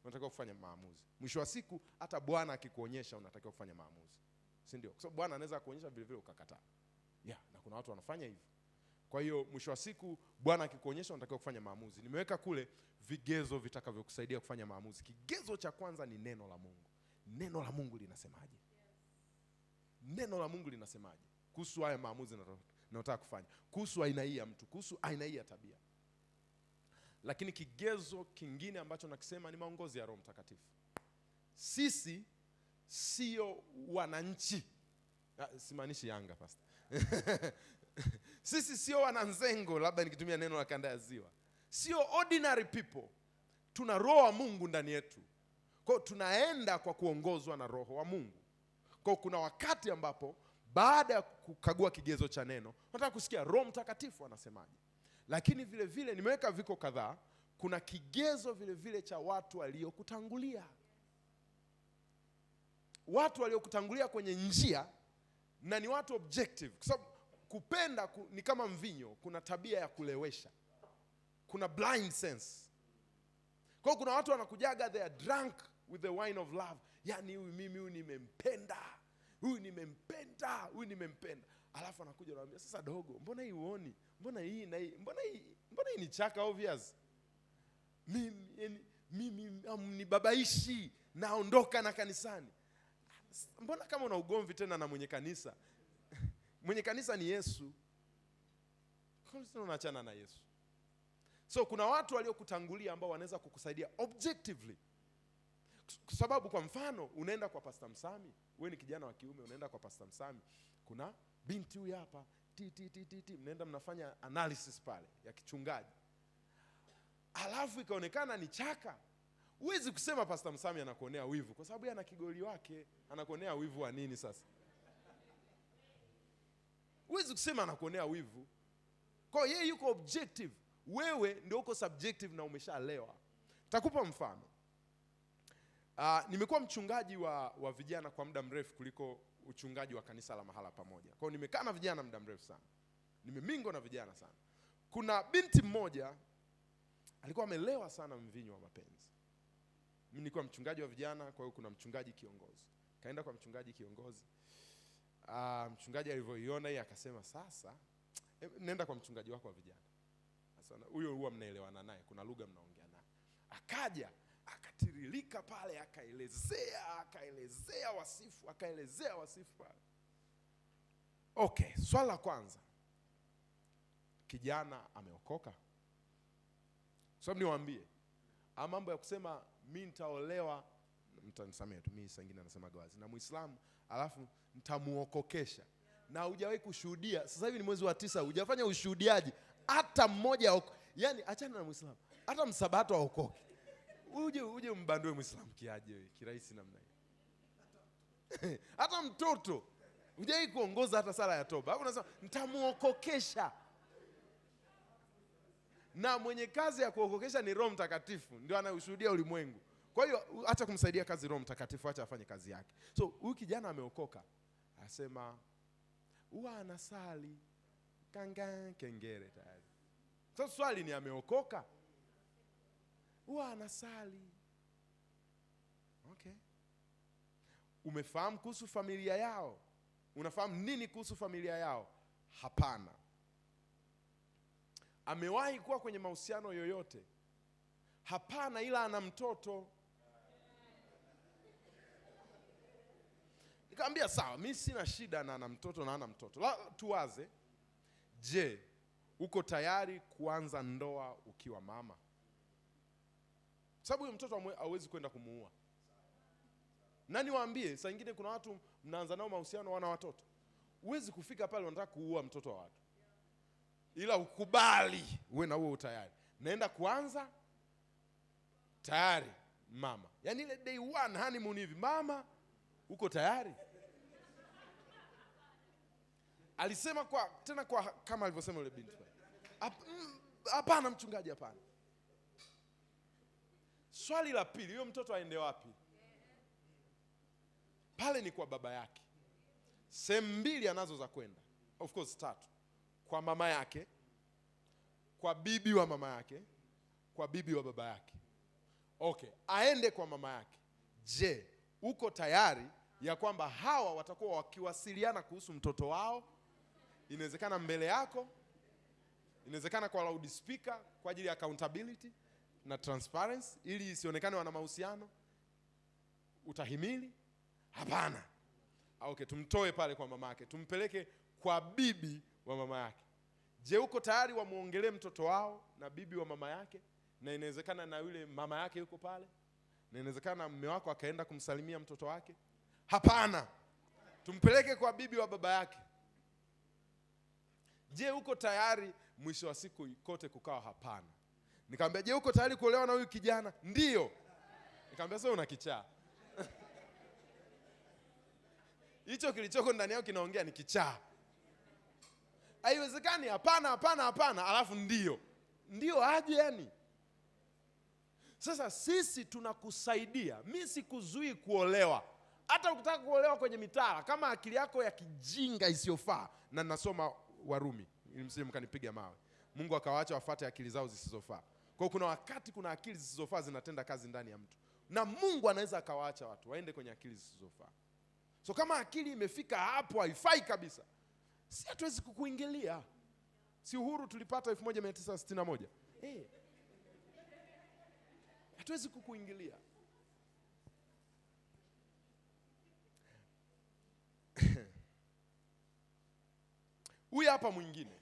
unatakiwa kufanya maamuzi. Mwisho wa siku hata Bwana akikuonyesha unatakiwa kufanya maamuzi. Si ndio? Kwa sababu Bwana anaweza kuonyesha vile vile ukakataa. Na kuna watu wanafanya hivyo. Kwa hiyo mwisho wa siku Bwana akikuonyesha unatakiwa kufanya maamuzi. Nimeweka kule vigezo vitakavyokusaidia kufanya maamuzi. Kigezo cha kwanza ni neno la Mungu. Neno la Mungu linasemaje? Neno la Mungu linasemaje kuhusu haya maamuzi ninayotaka kufanya, kuhusu aina hii ya mtu, kuhusu aina hii ya tabia. Lakini kigezo kingine ambacho nakisema ni maongozi ya Roho Mtakatifu. Sisi sio wananchi. Simaanishi Yanga pastor. Sisi sio wananzengo, labda nikitumia neno la kanda ya Ziwa. Sio ordinary people. Tuna Roho wa Mungu ndani yetu. Kwa hiyo tunaenda kwa kuongozwa na Roho wa Mungu. Kwa hiyo kuna wakati ambapo baada ya kukagua kigezo cha neno, nataka kusikia Roho Mtakatifu anasemaje. Lakini vile vile nimeweka viko kadhaa. Kuna kigezo vile vile cha watu waliokutangulia. Watu waliokutangulia kwenye njia, na ni watu objective. Kwa sababu kupenda ni kama mvinyo, kuna tabia ya kulewesha. Kuna blind sense. Kwa hiyo kuna watu wanakujaga, they are drunk with the wine of love. Yaani huyu nimempenda. Alafu anakuja anamwambia, sasa dogo, mbona hii uoni? Mbona hii ni chaka obvious? Mimi nibabaishi, naondoka na kanisani. Mbona kama una ugomvi tena na mwenye kanisa? Mwenye kanisa ni Yesu. Kwa nini unaachana na Yesu? So kuna watu waliokutangulia ambao wanaweza kukusaidia objectively. Kwa sababu kwa mfano unaenda kwa Pastor Msami, wewe ni kijana wa kiume, unaenda kwa Pastor Msami, kuna binti huyu hapa, mnaenda mnafanya analysis pale ya kichungaji. Alafu ikaonekana ni chaka. Huwezi kusema Pastor Msami anakuonea wivu, kwa sababu yeye ana kigoli wake. Anakuonea wivu wa nini sasa? Huwezi kusema anakuonea wivu. Kwa hiyo yeye yuko objective, wewe ndio uko subjective na umeshalewa. Nitakupa mfano. Nimekuwa mchungaji wa vijana kwa muda mrefu kuliko uchungaji wa kanisa la mahala pamoja. Kwa hiyo nimekaa na vijana muda mrefu sana. Nimemingo na vijana sana. Kuna binti mmoja alikuwa amelewa sana mvinyo wa mapenzi. Mimi nilikuwa mchungaji wa vijana, kwa hiyo kuna mchungaji kiongozi. Kaenda kwa mchungaji kiongozi. Mchungaji alivyoiona yeye akasema, sasa nenda kwa mchungaji wako wa vijana. Sasa huyo huwa mnaelewana naye, kuna lugha mnaongea naye. Akaja akatiririka pale, akaelezea wasifu pale. Okay, swala la kwanza, kijana ameokoka? Sababu niwaambie, mambo ya kusema mimi nitaolewa, mtanisamea tu, mimi saa nyingine nasema gawazi, na Muislamu alafu nitamuokokesha, na hujawahi kushuhudia. Sasa hivi ni mwezi wa 9, hujafanya ushuhudiaji hata mmoja. Yaani achana na Muislamu, hata msabato aokoke. Uje mbandue Muislamu kiaje wewe, kirahisi namna hiyo. Hata mtoto Hujai kuongoza hata sala ya toba. Hapo unasema nitamuokokesha. Na mwenye kazi ya kuokokesha ni Roho Mtakatifu, ndio anaushuhudia ulimwengu. Kwa hiyo acha kumsaidia kazi Roho Mtakatifu, acha afanye kazi yake. So huyu kijana ameokoka, anasema huwa anasali kanga kengere tayari. So swali ni ameokoka? Huwa anasali. Okay. Umefahamu kuhusu familia yao? Unafahamu nini kuhusu familia yao? Hapana. Amewahi kuwa kwenye mahusiano yoyote? Hapana, ila ana mtoto. Nikamwambia sawa, mimi sina shida na ana mtoto na ana mtoto. Tuwaze, je, uko tayari kuanza ndoa ukiwa mama? Sababu huyo mtoto hauwezi kwenda kumuua. Nani waambie, saa nyingine kuna watu mnaanza nao mahusiano wana watoto. Huwezi kufika pale unataka kuua mtoto wa watu. Ila ukubali, uwe na huo utayari. Naenda kuanza tayari mama. Yaani ile day one honeymoon hivi, mama uko tayari? Alisema tena kama alivyosema yule binti. Hapana mchungaji, hapana. Swali la pili, huyo mtoto aende wapi? Pale ni kwa baba yake. Sehemu mbili anazo za kwenda. Of course 3. Kwa mama yake, kwa bibi wa mama yake, kwa bibi wa baba yake. Okay, aende kwa mama yake. Je, uko tayari ya kwamba hawa watakuwa wakiwasiliana kuhusu mtoto wao? Inawezekana mbele yako, inawezekana kwa loudspeaker kwa ajili ya accountability na transparency, ili isionekane wana mahusiano. Utahimili? Hapana. Okay, tumtoe pale kwa mama yake, tumpeleke kwa bibi wa mama yake. Je, uko tayari wamuongelee mtoto wao na bibi wa mama yake? Na inawezekana na yule mama yake yuko pale, na inawezekana mume wako akaenda kumsalimia mtoto wake. Hapana, tumpeleke kwa bibi wa baba yake. Je, uko tayari? Mwisho wa siku kote kukawa hapana. Nikamwambia, je, uko tayari kuolewa na huyu kijana? Ndio. Nikamwambia, sasa una kichaa. Hicho kilichoko ndani yako kinaongea ni kichaa. Haiwezekani hapana hapana hapana alafu ndio. Ndio aje yani? Sasa sisi tunakusaidia. Mimi sikuzui kuolewa. Hata ukitaka kuolewa kwenye mitala, kama akili yako ya kijinga isiyofaa, na ninasoma Warumi ili msije mkanipiga mawe. Mungu akawaacha wafuate akili zao zisizofaa. Kwa hiyo kuna wakati kuna akili zisizofaa zinatenda kazi ndani ya mtu. Na Mungu anaweza akawaacha watu waende kwenye akili zisizofaa. So kama akili imefika hapo haifai kabisa, si hatuwezi kukuingilia. Si uhuru tulipata 1961. Hatuwezi kukuingilia. Huyu hapa mwingine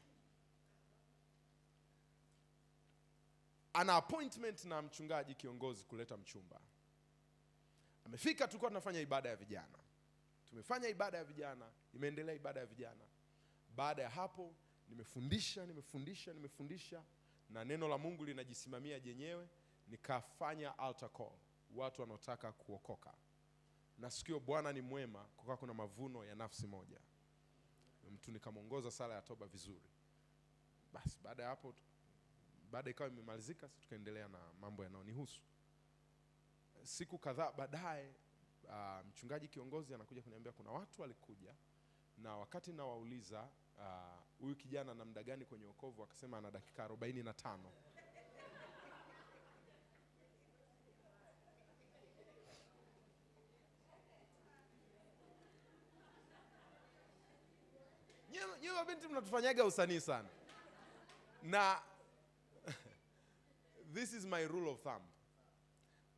ana appointment na mchungaji kiongozi kuleta mchumba. Amefika, tulikuwa tunafanya ibada ya vijana. Tumefanya ibada ya vijana, imeendelea ibada ya vijana. Baada ya hapo nimefundisha na neno la Mungu linajisimamia jenyewe. Nikafanya altar call, watu wanaotaka kuokoka. Na sikio Bwana ni mwema, kwa kuna mavuno ya nafsi moja. Mtu nikamuongoza sala ya toba vizuri. Basi baada ya hapo, baada ikawa imemalizika, sisi tukaendelea na mambo yanayonihusu. Siku kadhaa baadaye, mchungaji kiongozi anakuja kuniambia kuna watu walikuja, na wakati nawauliza huyu kijana ana muda gani kwenye wokovu, akasema ana dakika 45. Nyewe binti mnatufanyaga usanii sana. Na this is my rule of thumb.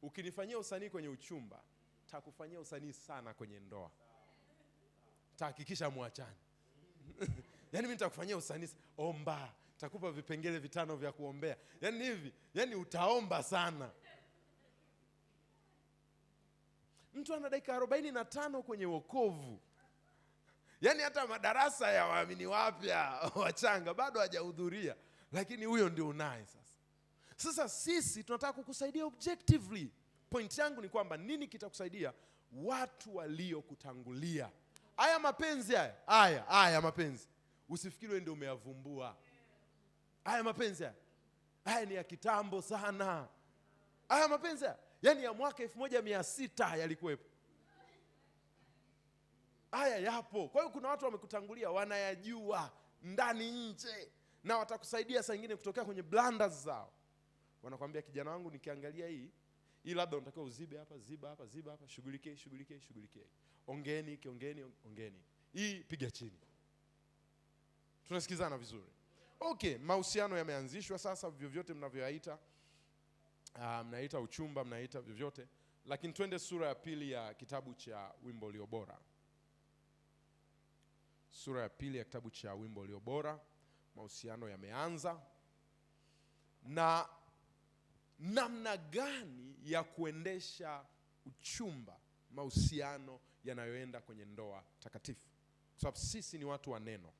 Ukinifanyia usanii kwenye uchumba, takufanyia usanii sana kwenye ndoa. Tahakikisha muachane. Yaani mimi nitakufanyia usanii, omba, takupa vipengele 5 vya kuombea. Yaani hivi, yaani utaomba sana. Mtu ana dakika 45 kwenye wokovu. Yaani hata madarasa ya waamini wapya wachanga bado hajahudhuria, lakini huyo ndio unaye sasa. Sasa sisi tunataka kukusaidia objectively. Point yangu ni kwamba nini kitakusaidia? Watu waliokutangulia Haya mapenzi haya mapenzi. Usifikiri wewe ndio umeyavumbua. Haya mapenzi haya ni ya kitambo sana. Haya mapenzi yani ya mwaka 1600 yalikuwepo. Haya yapo. Kwa hiyo kuna watu wamekutangulia wanayajua ndani nje, na watakusaidia saa nyingine kutokea kwenye blunders zao. Wanakuambia kijana wangu, nikiangalia hii labda unatakiwa uzibe hapa, ziba hapa, shughulikie. Ongeeni. Hii piga chini. Tunasikizana vizuri. Okay, mahusiano yameanzishwa sasa, vyovyote mnavyoyaita. Mnaita uchumba, mnaita vyovyote. Lakini twende sura ya pili ya kitabu cha Wimbo Ulio Bora. Sura ya pili ya kitabu cha Wimbo Ulio Bora. Mahusiano yameanza. Na namna gani ya kuendesha uchumba, mahusiano yanayoenda kwenye ndoa takatifu. Kwa sababu sisi ni watu wa neno.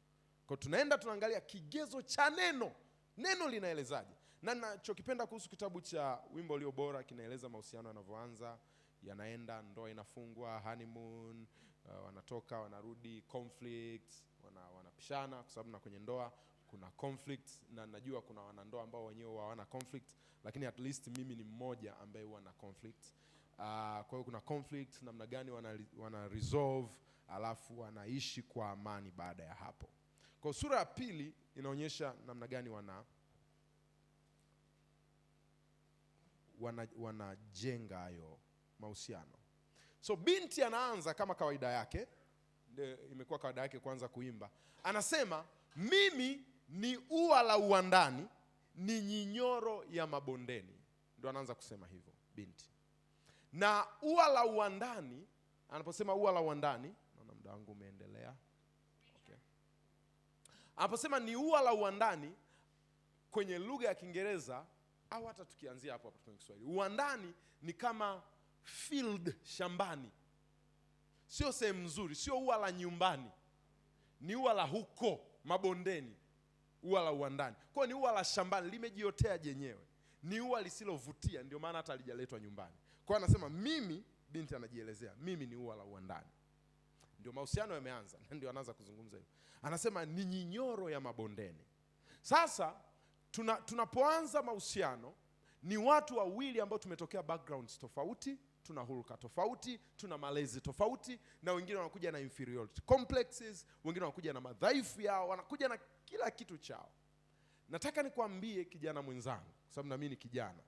Kwa tunaenda tunaangalia kigezo cha neno. Neno linaelezaje? Na ninachokipenda kuhusu kitabu cha Wimbo Ulio Bora, kinaeleza mahusiano yanavyoanza, yanaenda, ndoa inafungwa, honeymoon, wanatoka, wanarudi, conflicts, wanapishana kwa sababu na kwenye ndoa kuna conflicts, na najua kuna wanandoa ambao wenyewe hawana conflicts, lakini at least mimi ni mmoja ambaye huwa na conflicts. Kwa hiyo kuna conflicts, namna gani wana resolve, alafu wanaishi kwa amani baada ya hapo. Kwa sura ya pili inaonyesha namna gani wanajenga hayo mahusiano. So binti anaanza kama kawaida yake, imekuwa kawaida yake kwanza kuimba. Anasema, mimi ni ua la uwandani, ni nyinyoro ya mabondeni. Ndio anaanza kusema hivyo binti. Na ua la uwandani, anaposema ua la uwandani, naona muda wangu umeendelea. Okay. Anaposema ni ua la uwandani kwenye lugha ya Kiingereza, au hata tukianzia hapo kwenye Kiswahili, uwandani ni kama field, shambani. Sio sehemu nzuri, sio ua la nyumbani. Ni ua la huko mabondeni, ua la uwandani. Kwa ni ua la shambani, limejiotea jenyewe. Ni ua lisilovutia, ndio maana hata halijaletwa nyumbani. Kwa anasema mimi, binti anajielezea, mimi ni ua la uwandani. Ndio mahusiano yameanza, ndio anaanza kuzungumza hivyo. Anasema ni nyinyoro ya mabondeni. Sasa tunapoanza mahusiano, ni watu wawili ambao tumetokea backgrounds tofauti, tuna hulka tofauti, tuna malezi tofauti, na wengine wanakuja na inferiority complexes, wengine wanakuja na madhaifu yao, wanakuja na kila kitu chao. Nataka nikwambie kijana mwenzangu, kwa sababu na mimi ni kijana,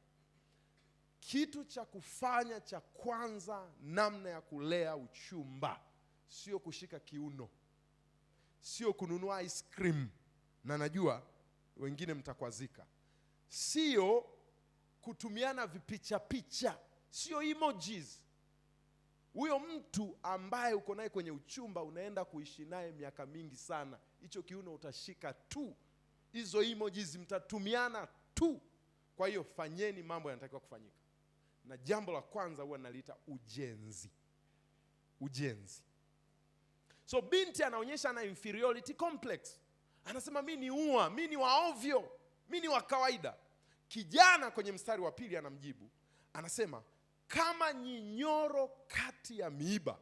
kitu cha kufanya cha kwanza namna ya kulea uchumba sio kushika kiuno, sio kununua ice cream, na najua wengine mtakwazika, sio kutumiana vipicha, sio emojis. Huyo mtu ambaye uko naye kwenye uchumba, unaenda kuishi naye miaka mingi sana, hicho kiuno utashika tu, hizo emojis mtatumiana tu. Kwa hiyo fanyeni mambo yanatakiwa kufanyika. Na jambo la kwanza huwa naliita ujenzi. So binti anaonyesha na inferiority complex. Anasema mimi ni ua, mimi ni wa ovyo, mimi ni wa kawaida. Kijana kwenye mstari wa pili anamjibu, anasema kama nyinyoro kati ya miiba,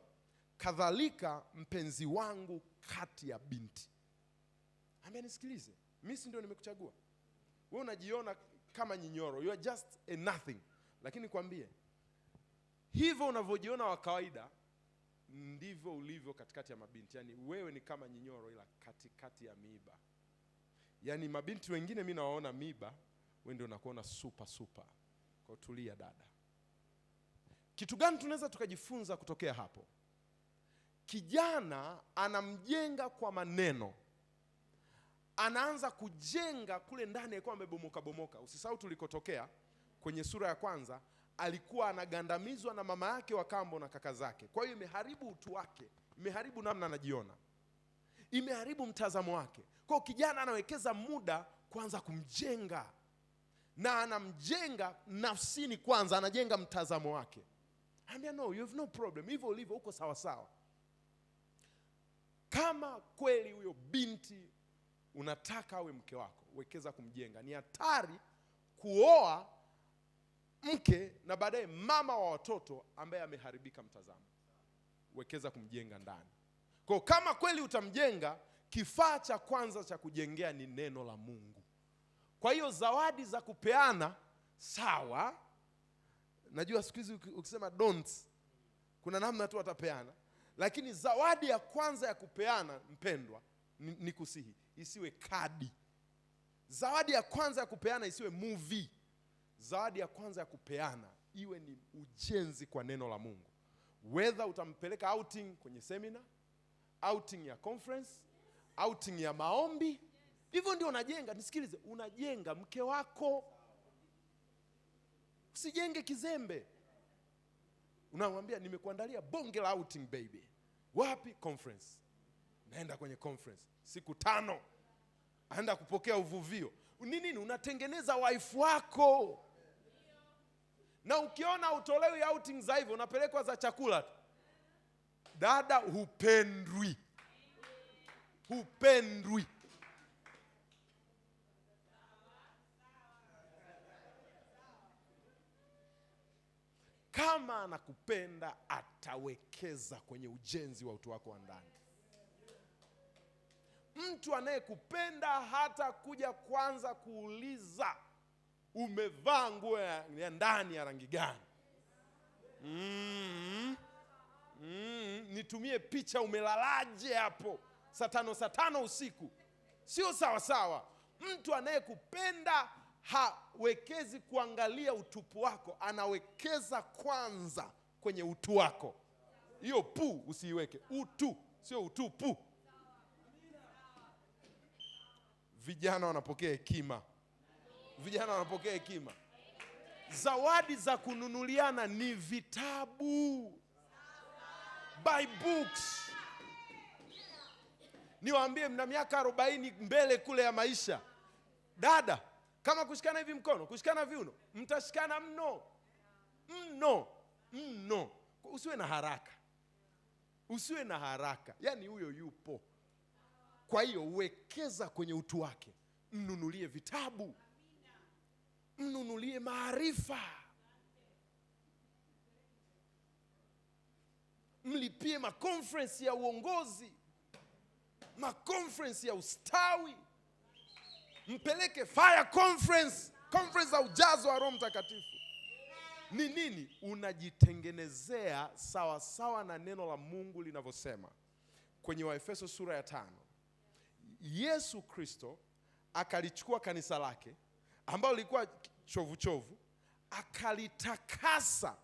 kadhalika mpenzi wangu kati ya binti. Ambia nisikilize, mimi si ndio nimekuchagua? Wewe unajiona kama nyinyoro, you are just a nothing. Lakini kwambie, hivyo unavyojiona wa kawaida, ndivyo ulivyo katikati ya mabinti. Yani wewe ni kama nyinyoro, ila katikati ya miiba. Yani mabinti wengine mimi nawaona miiba, wewe ndio unakuona super. Kwa tulia dada. Kitu gani tunaweza tukajifunza kutokea hapo? Kijana anamjenga kwa maneno. Anaanza kujenga kule ndani, alikuwa amebomoka. Usisahau tulikotokea kwenye sura ya kwanza, alikuwa anagandamizwa na mama yake wa kambo na kaka zake. Kwa hiyo imeharibu utu wake, imeharibu namna anajiona, imeharibu mtazamo wake. Kwa hiyo kijana anawekeza muda kwanza kumjenga, na anamjenga nafsini kwanza, anajenga mtazamo wake. Ambia no, you have no problem, hivyo ulivyo uko sawa. Kama kweli huyo binti unataka awe mke wako, wekeza kumjenga. Ni hatari kuoa mke na baadaye mama wa watoto ambaye ameharibika mtazamo. Wekeza kumjenga ndani. Kwa kama kweli utamjenga, kifaa cha kwanza cha kujengea ni neno la Mungu. Kwa hiyo zawadi za kupeana sawa. Najua siku hizi ukisema don'ts, kuna namna tu watapeana. Lakini zawadi ya kwanza ya kupeana, mpendwa, ni kusihi, isiwe kadi. Zawadi ya kwanza ya kupeana isiwe movie. Zawadi ya kwanza ya kupeana iwe ni ujenzi kwa neno la Mungu. Whether utampeleka outing kwenye seminar, outing ya conference, outing ya maombi, hivyo ndio unajenga. Nisikilize, unajenga mke wako. Usijenge kizembe. Unamwambia nimekuandalia bonge la outing baby. Wapi? Conference. Naenda kwenye conference siku 5. Aenda kupokea uvuvio. Nini? Unatengeneza wife wako. Na ukiona utolewi outing za hivyo, unapelekwa za chakula. Dada, hupendwi. Hupendwi. Kama anakupenda, atawekeza kwenye ujenzi wa utu wako wa ndani. Mtu anayekupenda hata kuja kwanza kuuliza umevaa nguo ya ndani ya rangi gani, nitumie picha umelalaje hapo saa 5 usiku. Sio sawa sawa. Mtu anayekupenda hawekezi kuangalia utupu wako, anawekeza kwanza kwenye utu wako. Hiyo pu usiiweke, utu, sio utupu. Vijana wanapokea hekima. Vijana wanapokea hekima. Zawadi za kununuliana ni vitabu. Buy books. Niwaambie, mna miaka 40 mbele kule ya maisha. Dada, kama kushikana hivi mkono, kushikana viuno, mtashikana mno. Mno. Usiwe na haraka. Usiwe na haraka. Yaani huyo yupo. Kwa hiyo uwekeza kwenye utu wake. Mnunulie vitabu. Mnunulie maarifa. Mlipie makonferensi ya uongozi, makonferensi ya ustawi. Mpeleke fire conference, conference za ujazo wa Roho Mtakatifu. Ni nini? Unajitengenezea sawa sawa na neno la Mungu linavyosema kwenye Waefeso sura ya 5. Yesu Kristo akalichukua kanisa lake ambalo lilikuwa chovu, akalitakasa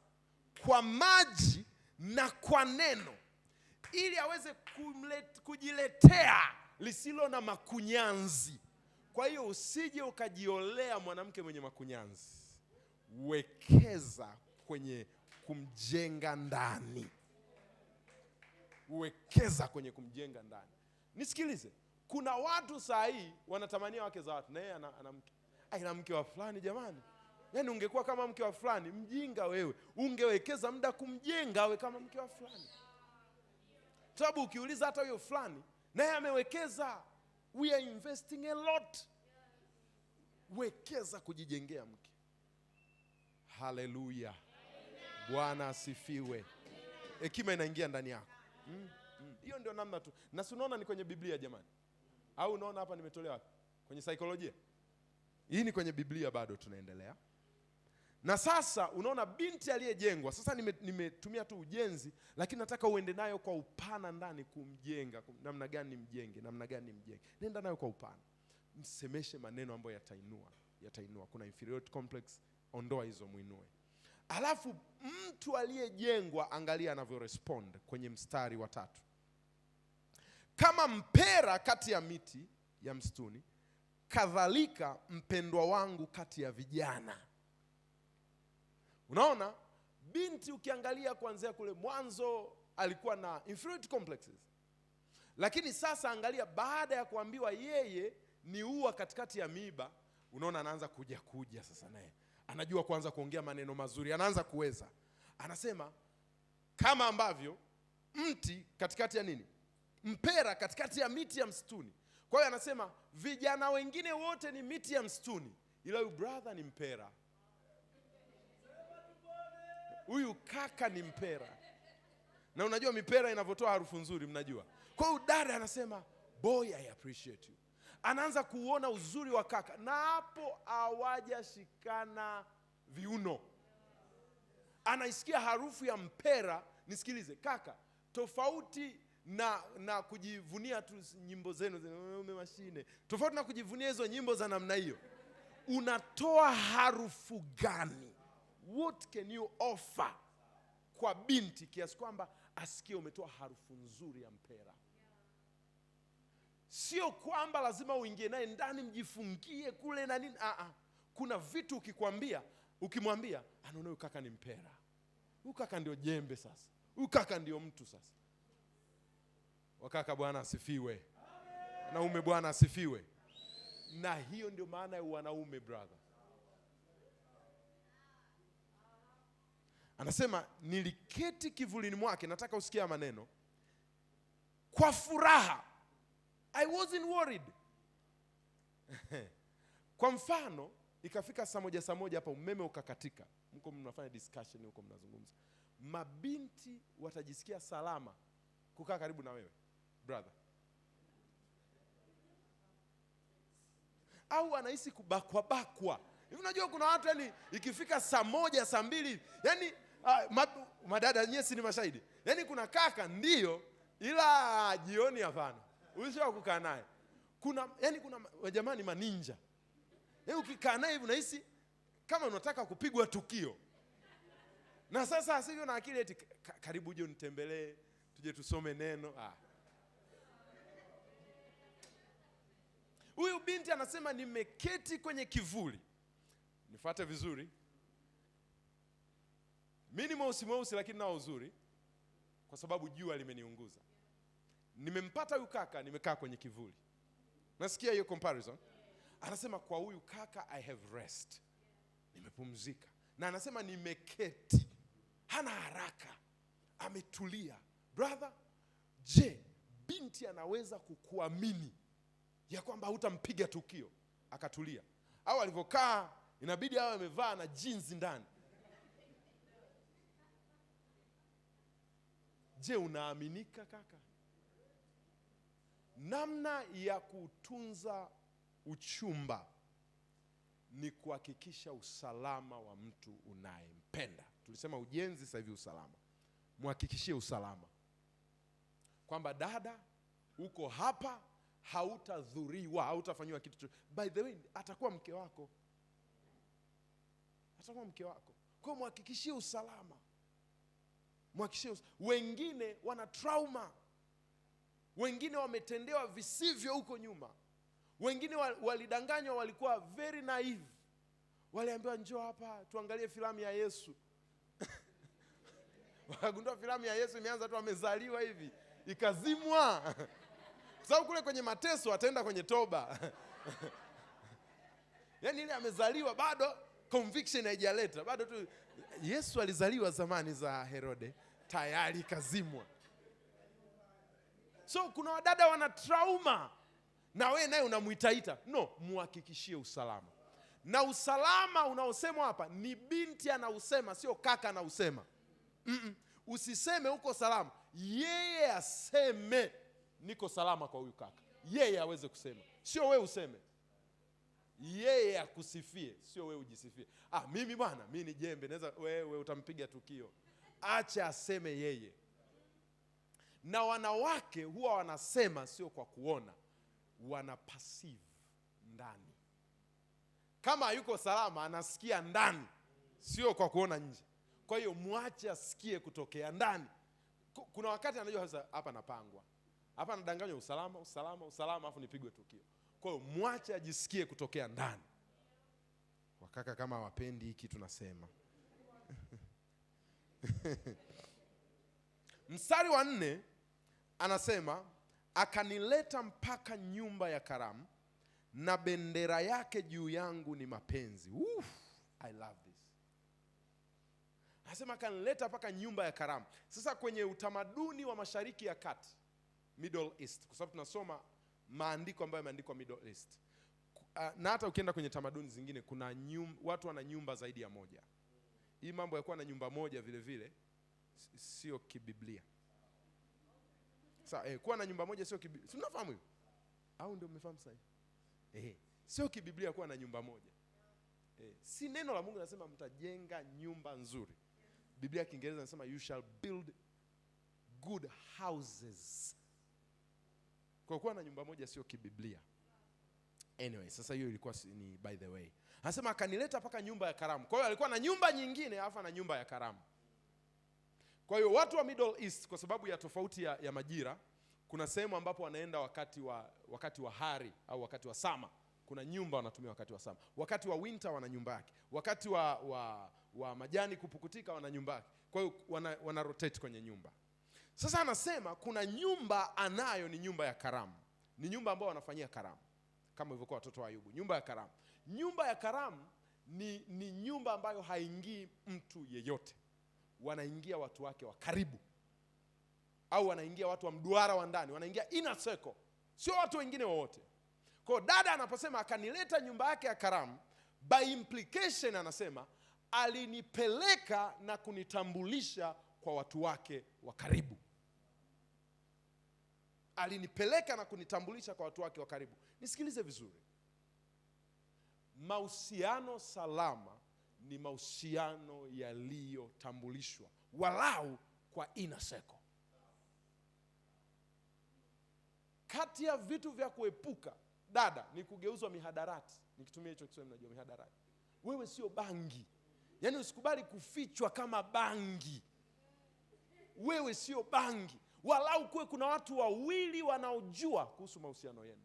kwa maji na kwa neno, ili aweze kujiletea lisilo na makunyanzi. Kwa hiyo usije ukajiolea mwanamke mwenye makunyanzi. Wekeza kwenye kumjenga ndani. Wekeza kwenye kumjenga ndani. Nisikilize, kuna watu saa hii wanatamania wake za watu, na yeye ana mke. Aina mke wa fulani jamani. Yaani ungekuwa kama mke wa fulani, mjinga wewe. Ungewekeza muda kumjenga awe kama mke wa fulani. Sababu ukiuliza hata huyo fulani, naye amewekeza. We are investing a lot. Wekeza kujijengea mke. Haleluya. Bwana asifiwe. Hekima inaingia ndani yako. Hiyo ndio namna tu. Na si unaona ni kwenye Biblia jamani? Au unaona hapa nimetolewa kwenye saikolojia? Hii ni kwenye Biblia, bado tunaendelea. Na sasa unaona binti aliyejengwa. Sasa nimetumia tu ujenzi, lakini nataka uende nayo kwa upana ndani kumjenga. Namna gani mjenge? Namna gani mjenge? Nenda nayo kwa upana. Msemeshe maneno ambayo yatainua. Kuna inferiority complex, ondoa hizo, muinue. Alafu mtu aliyejengwa, angalia anavyo respond kwenye mstari wa 3. Kama mpera kati ya miti ya msituni, kadhalika mpendwa wangu kati ya vijana. Unaona, binti ukiangalia kuanzia kule mwanzo alikuwa na inferiority complexes. Lakini sasa angalia, baada ya kuambiwa yeye ni ua katikati ya miiba, unaona anaanza kuja sasa, naye anajua kuanza kuongea maneno mazuri, anaanza kuweza. Anasema kama ambavyo mti katikati ya nini? Mpera katikati ya miti ya msituni. Kwa hiyo anasema vijana wengine wote ni miti ya msituni, ila huyu brother ni mpera. Huyu kaka ni mpera. Na unajua mipera inavyotoa harufu nzuri, mnajua. Kwa hiyo dada anasema, boy I appreciate you. Anaanza kuona uzuri wa kaka, na hapo hawajashikana viuno. Anaisikia harufu ya mpera. Nisikilize kaka, tofauti na kujivunia tu nyimbo zenu mashine, tofauti na kujivunia hizo nyimbo za namna hiyo, unatoa harufu gani? What can you offer kwa binti kiasi kwamba asikie umetoa harufu nzuri ya mpera? Sio kwamba lazima uingie naye ndani mjifungie kule na nini. Kuna vitu ukimwambia anaona huyu kaka ni mpera, huyu kaka ndio jembe sasa, huyu kaka ndio mtu sasa. Wakaka Bwana asifiwe. Wanaume Bwana asifiwe. Na hiyo ndio maana ya wanaume, brother. Anasema niliketi kivulini mwake. Nataka usikia maneno. Kwa furaha. I wasn't worried. Kwa mfano, ikafika saa moja hapa umeme ukakatika. Mko mnafanya discussion huko, mnazungumza. Mabinti watajisikia salama kukaa karibu na wewe, brother. Au anahisi bakwa. Unajua kuna watu yani ikifika saa moja, saa mbili, yani madada nyesi ni mashahidi. Yani kuna kaka ndio, ila jioni hapana. Ulisha kukaa naye. Kuna jamani maninja. Yani ukikaa naye hivi unahisi kama unataka kupigwa tukio. Na sasa asivyo na akili eti karibu uje unitembelee, tuje tusome neno. Huyu binti anasema nimeketi kwenye kivuli. Nifuate vizuri. Mimi ni mweusi lakini nao uzuri, kwa sababu jua limeniunguza. Nimempata huyu kaka, nimekaa kwenye kivuli. Nasikia hiyo comparison. Anasema kwa huyu kaka I have rest. Nimepumzika. Na anasema nimeketi. Hana haraka. Ametulia. Brother, je, binti anaweza kukuamini ya kwamba hutampiga tukio akatulia? Au alivyokaa inabidi awe amevaa na jeans ndani. Je, unaaminika kaka? Namna ya kutunza uchumba ni kuhakikisha usalama wa mtu unayempenda. Tulisema ujenzi, sasa hivi usalama. Muhakikishie usalama. Kwamba dada, uko hapa, hautadhuriwa, hautafanywa kitu chochote. By the way, atakuwa mke wako. Atakuwa mke wako. Kwa hiyo muhakikishie usalama. Wengine wana trauma. Wengine wametendewa visivyo huko nyuma. Wengine walidanganywa, walikuwa very naive. Waliambiwa njoo hapa tuangalie filamu ya Yesu. Wakagundua filamu ya Yesu imeanza tu amezaliwa hivi, ikazimwa. Sababu kule kwenye mateso ataenda kwenye toba. Yaani ile amezaliwa bado conviction haijaleta. Bado tu Yesu alizaliwa zamani za Herode, tayari kazimwa. So kuna wadada wana trauma. Na wewe naye unamuitaita. No, muhakikishie usalama. Na usalama unaosemwa hapa ni binti anausema, sio kaka anausema. Usiseme uko salama. Yeye aseme niko salama kwa huyu kaka. Yeye aweze kusema. Sio wewe useme. Yeye akusifie, sio wewe ujisifie. Mimi bwana, mimi ni jembe, naweza wewe utampiga tukio. Acha aseme yeye. Na wanawake huwa wanasema sio kwa kuona, wana passive ndani. Kama hayuko salama anasikia ndani, sio kwa kuona nje. Kwa hiyo muache asikie kutokea ndani. Kuna wakati anajua sasa hapa napangwa. Hapa nadanganywa usalama afu nipigwe tukio. Kwa hiyo muache ajisikie kutokea ndani. Wakaka kama wapendi hiki tunasema. Mstari wa 4 anasema akanileta mpaka nyumba ya karamu na bendera yake juu yangu ni mapenzi. I love this. Anasema akanileta mpaka nyumba ya karamu. Sasa kwenye utamaduni wa Mashariki ya Kati, Middle East, kwa sababu tunasoma maandiko ambayo yameandikwa Middle East. Na hata ukienda kwenye tamaduni zingine kuna watu wana nyumba zaidi ya moja. Hii mambo ya kuwa na nyumba moja vile vile sio kibiblia. Sawa, kuwa na nyumba moja sio kibiblia. Si mnafahamu hiyo? Au ndio mmefahamu sasa? Sio kibiblia kuwa na nyumba moja. Si neno la Mungu linasema mtajenga nyumba nzuri. Biblia Kiingereza inasema you shall build good houses. Kwa kuwa na nyumba moja sio kibiblia. Anyway, sasa hiyo ilikuwa ni by the way. Anasema akanileta paka nyumba ya karamu. Kwa hiyo alikuwa na nyumba nyingine alafu na nyumba ya karamu. Kwa hiyo watu wa Middle East, kwa sababu ya tofauti ya majira, kuna sehemu ambapo wanaenda wakati wa hari au wakati wa summer. Kuna nyumba wanatumia wakati wa summer. Wakati wa winter wana nyumba yake. Wakati wa majani kupukutika wana nyumba yake. Kwa hiyo wana rotate kwenye nyumba. Sasa anasema kuna nyumba anayo ni nyumba ya karamu. Ni nyumba ambayo wanafanyia karamu. Kama ilivyokuwa watoto wa Ayubu, nyumba ya karamu. Nyumba ya karamu ni nyumba ambayo haingii mtu yeyote. Wanaingia watu wake wa karibu. Au wanaingia watu wa mduara wa ndani, wanaingia inner circle. Sio watu wengine wote. Kwa dada anaposema akanileta nyumba yake ya karamu, by implication anasema alinipeleka na kunitambulisha kwa watu wake wa karibu. Alinipeleka na kunitambulisha kwa watu wake wa karibu. Nisikilize vizuri. Mahusiano salama ni mahusiano yaliyotambulishwa walau kwa inner circle. Kati ya vitu vya kuepuka, dada, ni kugeuzwa mihadarati. Nikitumia hicho Kiswahili mnajua mihadarati. Wewe sio bangi. Yaani usikubali kufichwa kama bangi. Wewe sio bangi. Walau kuwe kuna watu wawili wanaojua kuhusu mahusiano yenu.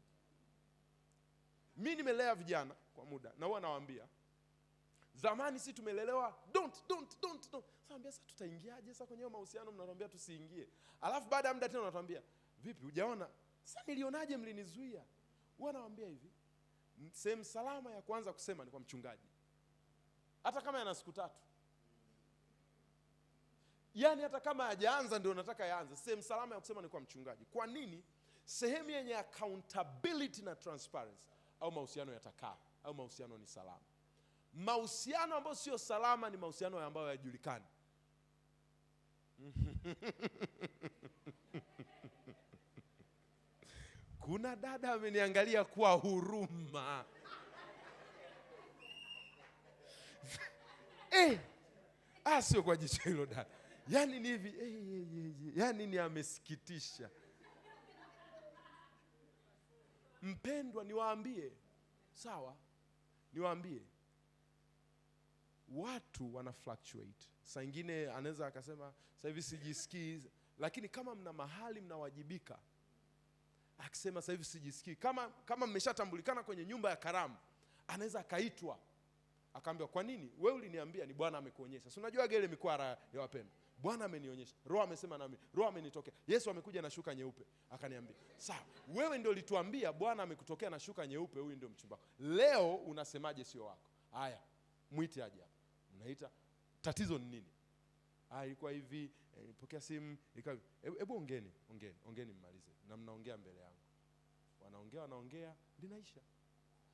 Mimi nimelea vijana kwa muda na huwa nawaambia, zamani si tumelelewa don't. Sasa tutaingiaje sasa kwenye mahusiano, mnatuambia tusiingie. Alafu baada ya muda tena unatuambia, vipi hujaona? Sasa nilionaje mlinizuia? Huwa nawaambia hivi, sehemu salama ya kwanza kusema ni kwa mchungaji. Hata kama yana siku 3. Yaani hata kama hajaanza ndio nataka yaanze. Sehemu salama ya kusema ni kwa mchungaji. Kwa nini? Sehemu yenye accountability na transparency, au mahusiano yatakaa, au mahusiano ni salama. Mahusiano ambayo sio salama ni mahusiano ambayo hayajulikani. Kuna dada ameniangalia kwa huruma. Sio kwa jicho hilo dada. Yaani ni hivi, yaani ni amesikitisha. Mpendwa, niwaambie, sawa? Niwaambie, watu wana fluctuate. Saa nyingine anaweza akasema sasa hivi sijisikii, lakini kama mna mahali mnawajibika, akisema sasa hivi sijisikii, kama mmeshatambulikana kwenye nyumba ya karamu, anaweza akaitwa akaambiwa, kwa nini? Wewe uliniambia, ni Bwana amekuonyesha. Si unajua ile mikwara ya wapendwa. Bwana amenionyesha. Roho amesema nami. Roho amenitokea. Yesu amekuja na shuka nyeupe. Akaniambia, sawa, wewe ndio ulituambia Bwana amekutokea na shuka nyeupe, huyu ndio mchumba wako. Leo unasemaje sio wako? Haya, muite aje hapa. Mnaita, tatizo ni nini? Ilikuwa hivi, nilipokea simu, ikawa hebu ongeni mmalize. Na mnaongea mbele yangu. Wanaongea, linaisha.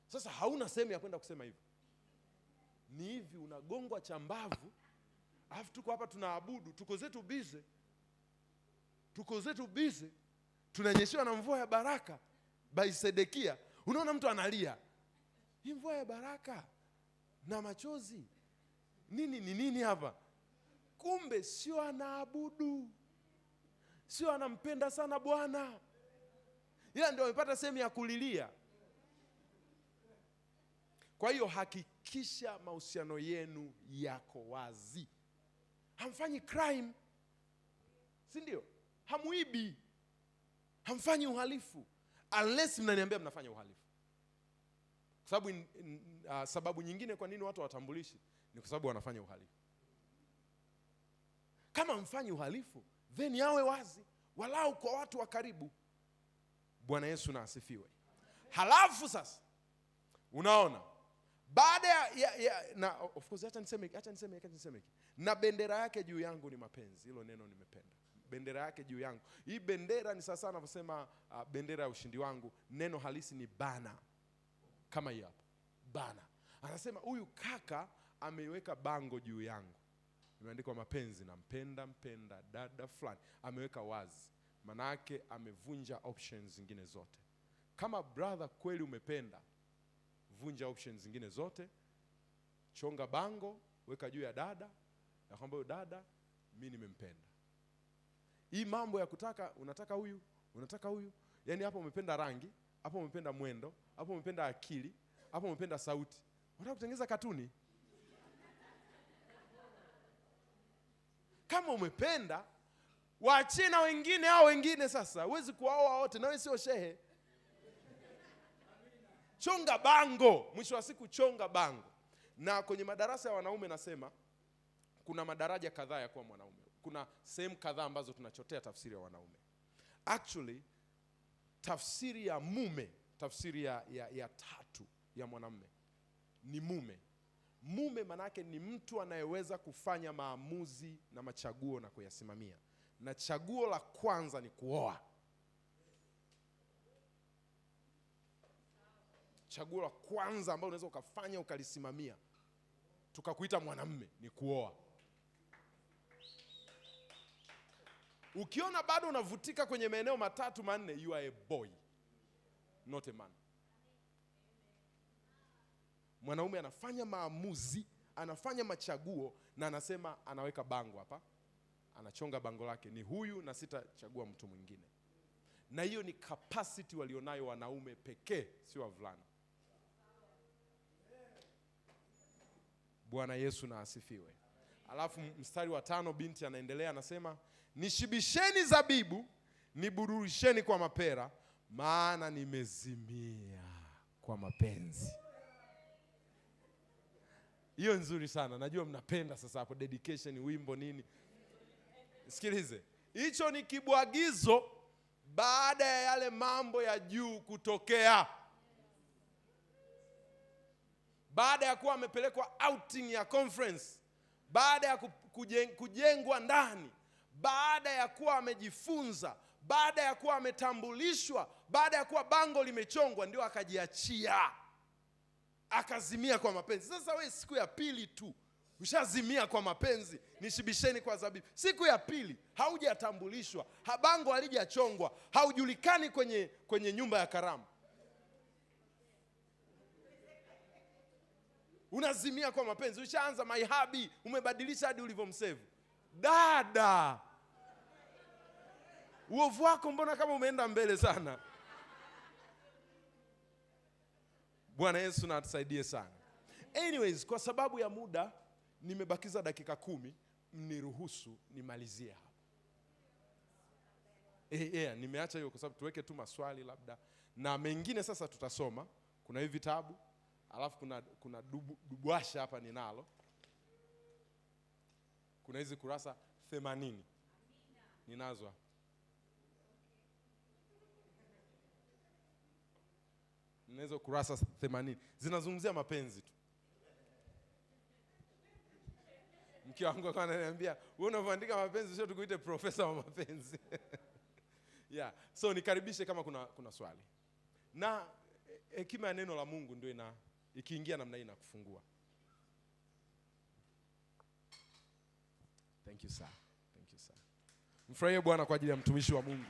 Sasa hauna sehemu ya kwenda kusema hivyo. Ni hivi, unagongwa chambavu. Alafu tuko hapa tunaabudu, tuko zetu busy, tunanyeshewa na mvua ya baraka by Sedekia. Unaona mtu analia, hii mvua ya baraka na machozi nini hapa? Kumbe sio anaabudu, sio anampenda sana Bwana, ila ndio amepata sehemu ya kulilia. Kwa hiyo hakikisha mahusiano yenu yako wazi. Hamfanyi crime, si ndio? Hamuibi, hamfanyi uhalifu, unless mnaniambia mnafanya uhalifu. Kwa sababu sababu nyingine kwa nini watu watambulishi ni kwa sababu wanafanya uhalifu. Kama mfanyi uhalifu, then yawe wazi, walau kwa watu wa karibu. Bwana Yesu na asifiwe. Halafu sasa unaona, baada na of course acha niseme na bendera yake juu yangu ni mapenzi. Hilo neno nimependa. Bendera yake juu yangu. Hii bendera ni sasa anavyosema bendera ya ushindi wangu. Neno halisi ni bana. Kama hii hapa. Bana. Anasema huyu kaka ameiweka bango juu yangu. Imeandikwa mapenzi, nampenda dada fulani. Ameweka wazi. manake amevunja options zingine zote. Kama brother kweli umependa, vunja options zingine zote, chonga bango, weka juu ya dada, na kwamba huyo dada mimi nimempenda. Hii mambo ya kutaka, unataka huyu, unataka huyu, yani hapo umependa rangi, hapo umependa mwendo, hapo umependa akili, hapo umependa sauti. Unataka kutengeneza katuni? Kama umependa, waachie na wengine hao wengine sasa. Huwezi kuwaoa wote, na wewe sio shehe. Chonga bango, mwisho wa siku chonga bango. Na kwenye madarasa ya wanaume nasema kuna madaraja kadhaa ya kuwa mwanaume. Kuna sehemu kadhaa ambazo tunachotea tafsiri ya wanaume. Actually, tafsiri ya mume, tafsiri ya tatu ya mwanamume ni mume. Mume manake ni mtu anayeweza kufanya maamuzi na machaguo na kuyasimamia. Na chaguo la kwanza ni kuoa. Chaguo la kwanza ambalo unaweza ukafanya ukalisimamia, tukakuita mwanamume, ni kuoa. Ukiona bado unavutika kwenye maeneo matatu manne, you are a boy, not a man. Mwanaume anafanya maamuzi, anafanya machaguo, na anasema, anaweka bango hapa, anachonga bango lake, ni huyu na sitachagua mtu mwingine. Na hiyo ni capacity walionayo wanaume pekee, sio wavulana. Bwana Yesu na asifiwe. Alafu mstari wa 5 binti anaendelea anasema, nishibisheni zabibu, nibururisheni kwa mapera, maana nimezimia kwa mapenzi. Hiyo nzuri sana. Najua mnapenda sasa hapo dedication, wimbo nini. Sikilize. Hicho ni kibwagizo baada ya yale mambo ya juu kutokea. Baada ya kuwa amepelekwa outing ya conference, baada ya kujengwa ndani, baada ya kuwa amejifunza, baada ya kuwa ametambulishwa, baada ya kuwa bango limechongwa, ndio akajiachia, akazimia kwa mapenzi. Sasa wewe siku ya pili tu ushazimia kwa mapenzi, nishibisheni kwa zabibu. Siku ya pili haujatambulishwa, bango halijachongwa, haujulikani kwenye nyumba ya karamu, unazimia kwa mapenzi. Ushaanza maihabi, umebadilisha hadi ulivyomsave. Dada, uovu wako mbona kama umeenda mbele sana. Bwana Yesu na atusaidie sana. Anyways, kwa sababu ya muda nimebakiza dakika 10, mniruhusu nimalizie hapa. Nimeacha hiyo kwa sababu tuweke tu maswali labda, na mengine sasa tutasoma. Kuna hivi vitabu, alafu kuna dubwasha hapa ninalo. Kuna hizi kurasa 80 ninazo. Ninezo kurasa 80 zinazungumzia mapenzi tu. Mke wangu ananiambia, wewe unavyoandika mapenzi sio tukuite profesa wa mapenzi. Yeah, so nikaribishe kama kuna swali. Na hekima ya neno la Mungu ndio ikiingia namna hii na kufungua. Thank you sir. Thank you sir. Mfurahie Bwana kwa ajili ya mtumishi wa Mungu.